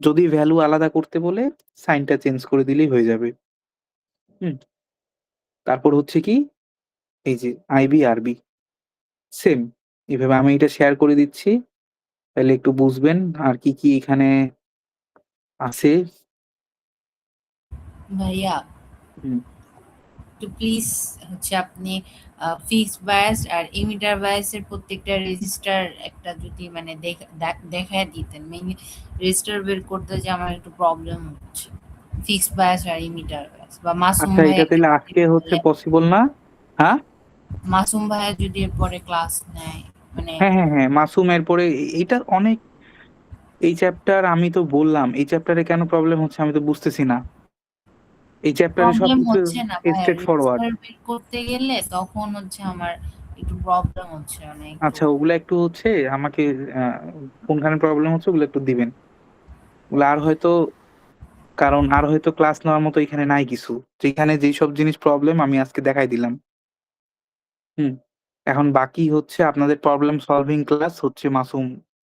যদি ভ্যালু আলাদা করতে বলে সাইনটা চেঞ্জ করে দিলেই হয়ে যাবে। হুম, তারপর হচ্ছে কি এই যে আইবি আর বি সেম, এভাবে আমি এটা শেয়ার করে দিচ্ছি। তাইলে একটু বুঝবেন আর কি এখানে আছে। ভাইয়া হুম। একটু প্লিজ হচ্ছে আপনি ফিক্সড বায়াস আর ইমিটার বায়াসের প্রত্যেকটা রেজিস্টার একটা যদি মানে দেখায় দিতেন। মেইনলি রেজিস্টার বের করতে যে আমার একটু প্রবলেম হচ্ছে। ফিক্সড বায়াস আর ইমিটার বায়াস বা মাসুম আচ্ছা, ভাই এটা তাইলে আজকে হচ্ছে পসিবল না? হ্যাঁ? মাসুম ভাইয়া যদি এরপরে ক্লাস নেয় মানে হ্যাঁ। মাসুম এরপরে এইটা অনেক এই চ্যাপ্টার আমি তো বললাম, এই চ্যাপ্টারে কেন প্রবলেম হচ্ছে আমি তো বুঝতেছি না। এই চ্যাপ্টারে প্রবলেম সবকিছু হচ্ছে না ভাইয়া, স্ট্রেট ফরওয়ার্ড। রেজিস্টার বের করতে গেলে তখন হচ্ছে আমার একটু প্রবলেম হচ্ছে মানে একটু আচ্ছা, ওগুলা একটু হচ্ছে আমাকে কোনখানে প্রবলেম হচ্ছে ওগুলো একটু দিবেন। ওগুলো আর হয়তো ক্লাস নেওয়ার মতো এখানে নাই কিছু। যেখানে যেসব জিনিস প্রবলেম আমি আজকে দেখাই দিলাম। হুম। এখন বাকি হচ্ছে আপনাদের প্রবলেম সলভিং ক্লাস হচ্ছে মাসুম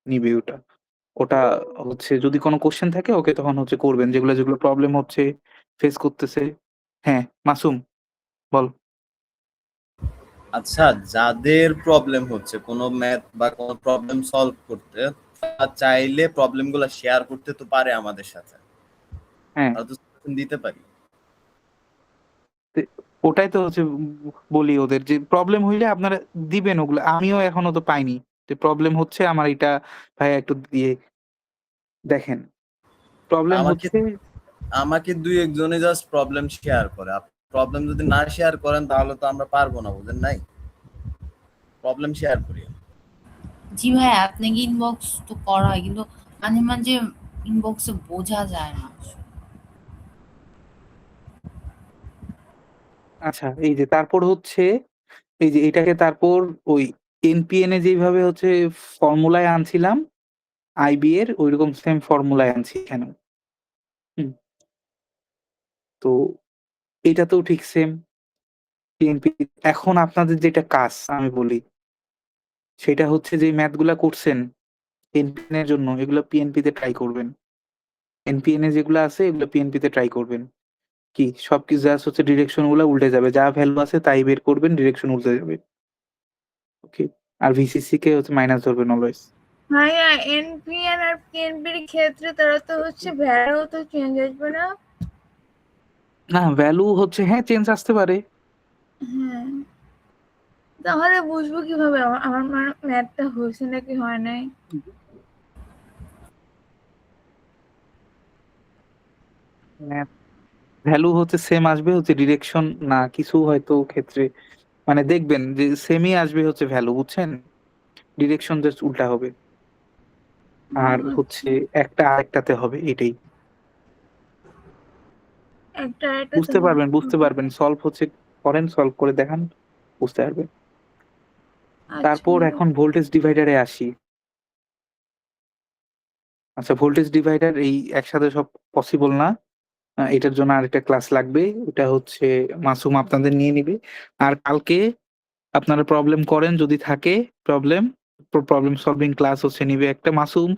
নিবে ওটা। ওটা হচ্ছে যদি কোনো কোয়েশ্চেন থাকে ওকে তখন হচ্ছে করবেন। যেগুলো প্রবলেম হচ্ছে, ফেস করতেছে। হ্যাঁ, মাসুম বল। আচ্ছা, যাদের প্রবলেম হচ্ছে কোনো ম্যাথ বা কোনো প্রবলেম সলভ করতে, তারা চাইলে প্রবলেম গুলা শেয়ার করতে তো পারে আমাদের সাথে, হ্যাঁ, আমরা তো solution দিতে পারি। তে ওটাই তো হচ্ছে বলি ওদের যে প্রবলেম হইলে আপনারা দিবেন ওগুলা। আমিও এখনো তো পাইনি। যে প্রবলেম হচ্ছে আমার এটা ভাইয়া একটু দিয়ে দেখেন। প্রবলেম আমাকে হচ্ছে আমাকে দুই একজনে জাস্ট প্রবলেম শেয়ার করে। প্রবলেম যদি না শেয়ার করেন তাহলে তো আমরা পারবো না, বুঝেন নাই? প্রবলেম শেয়ার করি। জি ভাইয়া আপনাকে ইনবক্স তো করা হয় কিন্তু মাঝে মাঝে ইনবক্সে বোঝা যায় না। আচ্ছা, এই যে তারপর হচ্ছে এই যে এটাকে তারপর ওই এনপিএন এ যেইভাবে হচ্ছে ফর্মুলায় আনছিলাম আইবি এর ঐরকম সেম ফর্মুলায় আনছি এখানেও। হুম। তো এটাতেও ঠিক সেম পিএনপি। এখন আপনাদের যেটা কাজ আমি বলি সেটা হচ্ছে যে ম্যাথ গুলা করছেন এনপিএন এর জন্য এগুলো পিএনপি তে ট্রাই করবেন। এনপিএন এ যেগুলো আছে এগুলো পিএনপি তে ট্রাই করবেন। কি সবকিছু জাস্ট হচ্ছে ডিরেকশন গুলা উল্টে যাবে, যা ভ্যালু আছে তাই বের করবেন, ডিরেকশন উল্টে যাবে। ওকে। আর ভিসিসি কে হচ্ছে মাইনাস ধরবেন অলওয়েজ। ভাইয়া এনপিএন আর পিএনপির ক্ষেত্রে তারা তো হচ্ছে ভ্যালু তো চেঞ্জ আসবে না? না, ভ্যালু হচ্ছে হ্যাঁ চেঞ্জ আসতে পারে। হ্যাঁ, তাহলে বুঝবো কিভাবে আমার ম্যাথটা হয়েছে নাকি হয় নাই? ভ্যালু হচ্ছে সেম আসবে, হচ্ছে ডিরেকশন না কিছু হয়তো ক্ষেত্রে মানে দেখবেন যে সেমই আসবে হচ্ছে ভ্যালু, বুঝছেন? ডিরেকশন জাস্ট উল্টা হবে। আর হচ্ছে একটা আরেকটাতে হবে এটাই। একটা তো বুঝতে পারবেন সলভ হচ্ছে করেন, সলভ করে দেখান, বুঝতে পারবেন। আচ্ছা তারপর এখন ভোল্টেজ ডিভাইডারে আসি। আচ্ছা, ভোল্টেজ ডিভাইডার এই একসাথে সব পসিবল না। এটার জন্য আরেকটা ক্লাস লাগবে। ওটা হচ্ছে মাসুম আপনাদের নিয়ে নিবে। আর কালকে আপনারা প্রবলেম করেন যদি থাকে প্রবলেম, প্রবলেম সলভিং ক্লাস হচ্ছে নিবে একটা মাসুম।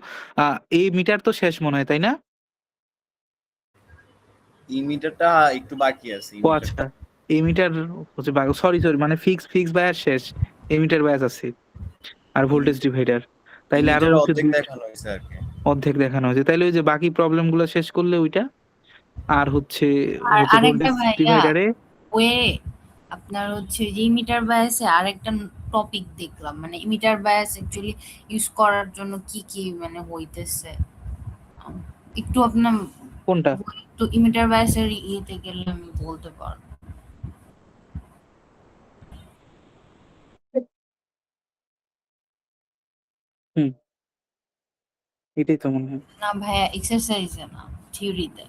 এই মিটার তো শেষ মনে হয় তাই না? এই মিটারটা একটু বাকি আছে। ও আচ্ছা, এই মিটার হচ্ছে সরি মানে ফিক্স বায়াস শেষ, এই মিটার বায়াস আছে আর ভোল্টেজ ডিভাইডার। এই তাইলে আরো মিটার হচ্ছে অর্ধেক দেখানো হয়েছে আর কি। অর্ধেক দেখানো হয়েছে। তাইলে ওই যে বাকি প্রবলেম গুলো শেষ করলে ওইটা আর হচ্ছে আর আরেকটা ভোল্টেজ ভাইয়া ডিভাইডারে ওয়ে আপনার হচ্ছে যে ইমিটার বায়াসে আরেকটা টপিক দেখলাম মানে ইমিটার বায়াস অ্যাকচুয়ালি ইউজ করার জন্য কি কি মানে হইতেছে একটু আপনার কোনটা? একটু ইমিটার বায়াসের ইয়েতে গেলে আমি বলতে পারবো। হুম, এটাই তো মনে হয়। না ভাইয়া এক্সারসাইজে না, থিওরিতে।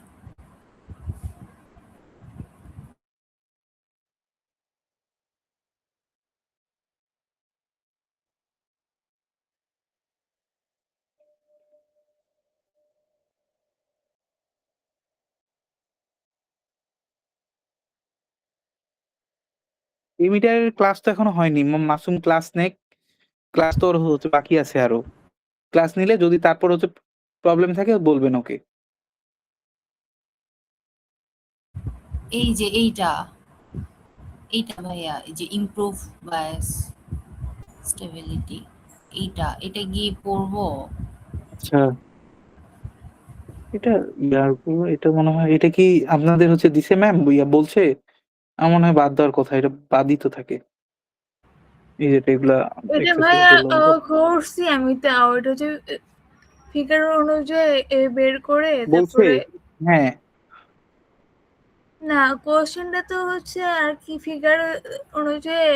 এই মিটারের ক্লাস তো এখনো হয়নি। মাসুম ক্লাস নেক, ক্লাস তো ওর হচ্ছে বাকি আছে আরো। ক্লাস নিলে যদি তারপর হচ্ছে প্রবলেম থাকে বলবেন ওকে। এই যে এইটা এইটা ভাইয়া এই যে ইমপ্রুভ বায়াস স্টেবিলিটি এটা গিয়ে পড়বো। আচ্ছা, এটা এটা মনে হয় এটা কি আপনাদের হচ্ছে দিছে ম্যাম বলছে? আমার মনে হয় বাদ দেওয়ার কথা। এটা বাদই তো থাকে। এই যে এগুলা এটা এক্সারসাইজ ভাইয়া গুলো করছি আমি, তাও এটা হচ্ছে ফিগার অনুযায়ী বের করে বলছে? তারপরে হ্যাঁ, না, কোশ্চেনটা তো হচ্ছে আর কি ফিগার অনুযায়ী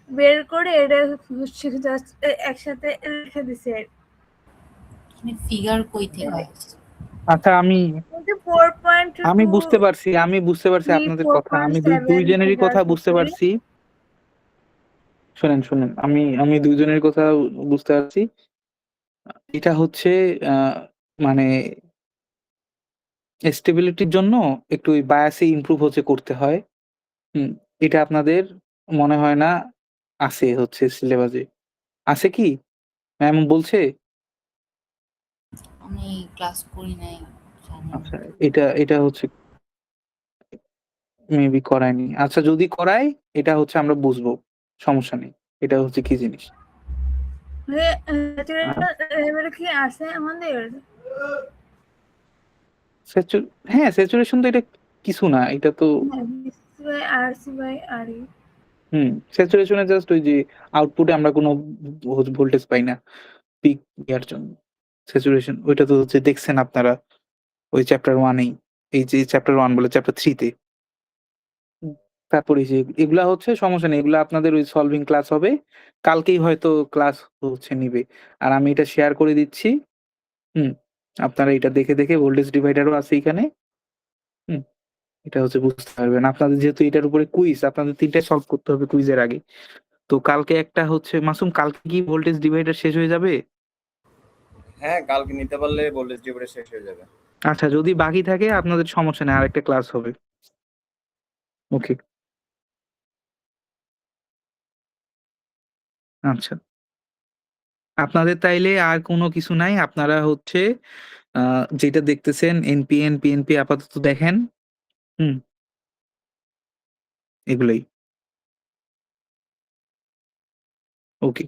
বের করে এটা হচ্ছে জাস্ট একসাথে লিখে দিছে। ফিগার কই থেকে আসছে? আচ্ছা কিন্তু 4.2 আমি বুঝতে পারছি 3 আপনাদের কথা। আমি 4.7 দুইজনেরই ফিগার কথা বুঝতে হচ্ছে। পারছি। শোনেন। আমি দুইজনের কথা বুঝতে পারছি। এটা হচ্ছে আ মানে স্টেবিলিটির জন্য একটু ওই বায়াসি ইমপ্রুভ হচ্ছে করতে হয়। হুম, এটা আপনাদের মনে হয় না আছে হচ্ছে সিলেবাসে। আছে কি? ম্যাম বলছে? আমি ক্লাস করি নাই, জানি না। আচ্ছা, এটা হচ্ছে মেবি করায়নি। আচ্ছা যদি করায় এটা হচ্ছে আমরা বুঝবো। সমস্যা নেই। এটা হচ্ছে কি জিনিস? আ লেভেল কি আছে আমাদের? স্যাচু হ্যাঁ, স্যাচুরেশন তো এটা কিছু না। এটা তো হ্যাঁ, BC by RC by RE। Saturation এ জাস্ট ওই যে আউটপুটে আমরা কোনো ভোল্টেজ পাই না। পিক ইয়ার জন্য। স্যাচুরেশন ওইটা তো হচ্ছে দেখছেন আপনারা ওই চ্যাপ্টার 1 এই। এই যে চ্যাপ্টার 1 বলে চ্যাপ্টার 3 তে। হুম, তারপরে এই যে এগুলা হচ্ছে সমস্যা নেই। এগুলা আপনাদের ওই সলভিং ক্লাস হবে। কালকেই হয়তো ক্লাস হচ্ছে নিবে। আর আমি এটা শেয়ার করে দিচ্ছি। হুম, আপনারা এটা দেখে ভোল্টেজ ডিভাইডারও আছে এইখানে। হুম, এটা হচ্ছে বুঝতে পারবেন। আপনাদের যেহেতু এটার উপরে কুইজ, আপনাদের ৩ টায় সলভ করতে হবে কুইজের আগে। তো কালকে একটা হচ্ছে মাসুম কালকে কি ভোল্টেজ ডিভাইডার শেষ হয়ে যাবে? হ্যাঁ, কালকে নিতে পারলে ভোল্টেজ ডিভাইডার শেষ হয়ে যাবে। আচ্ছা যদি বাকি থাকে আপনাদের সমস্যা নেই। আরেকটা ক্লাস হবে। ওকে, আচ্ছা। আপনাদের তাইলে আর কোনো কিছু নাই। আপনারা হচ্ছে আ যেটা দেখতেছেন এনপিএন, পিএনপি আপাতত দেখেন। হুম, এগুলাই। ওকে।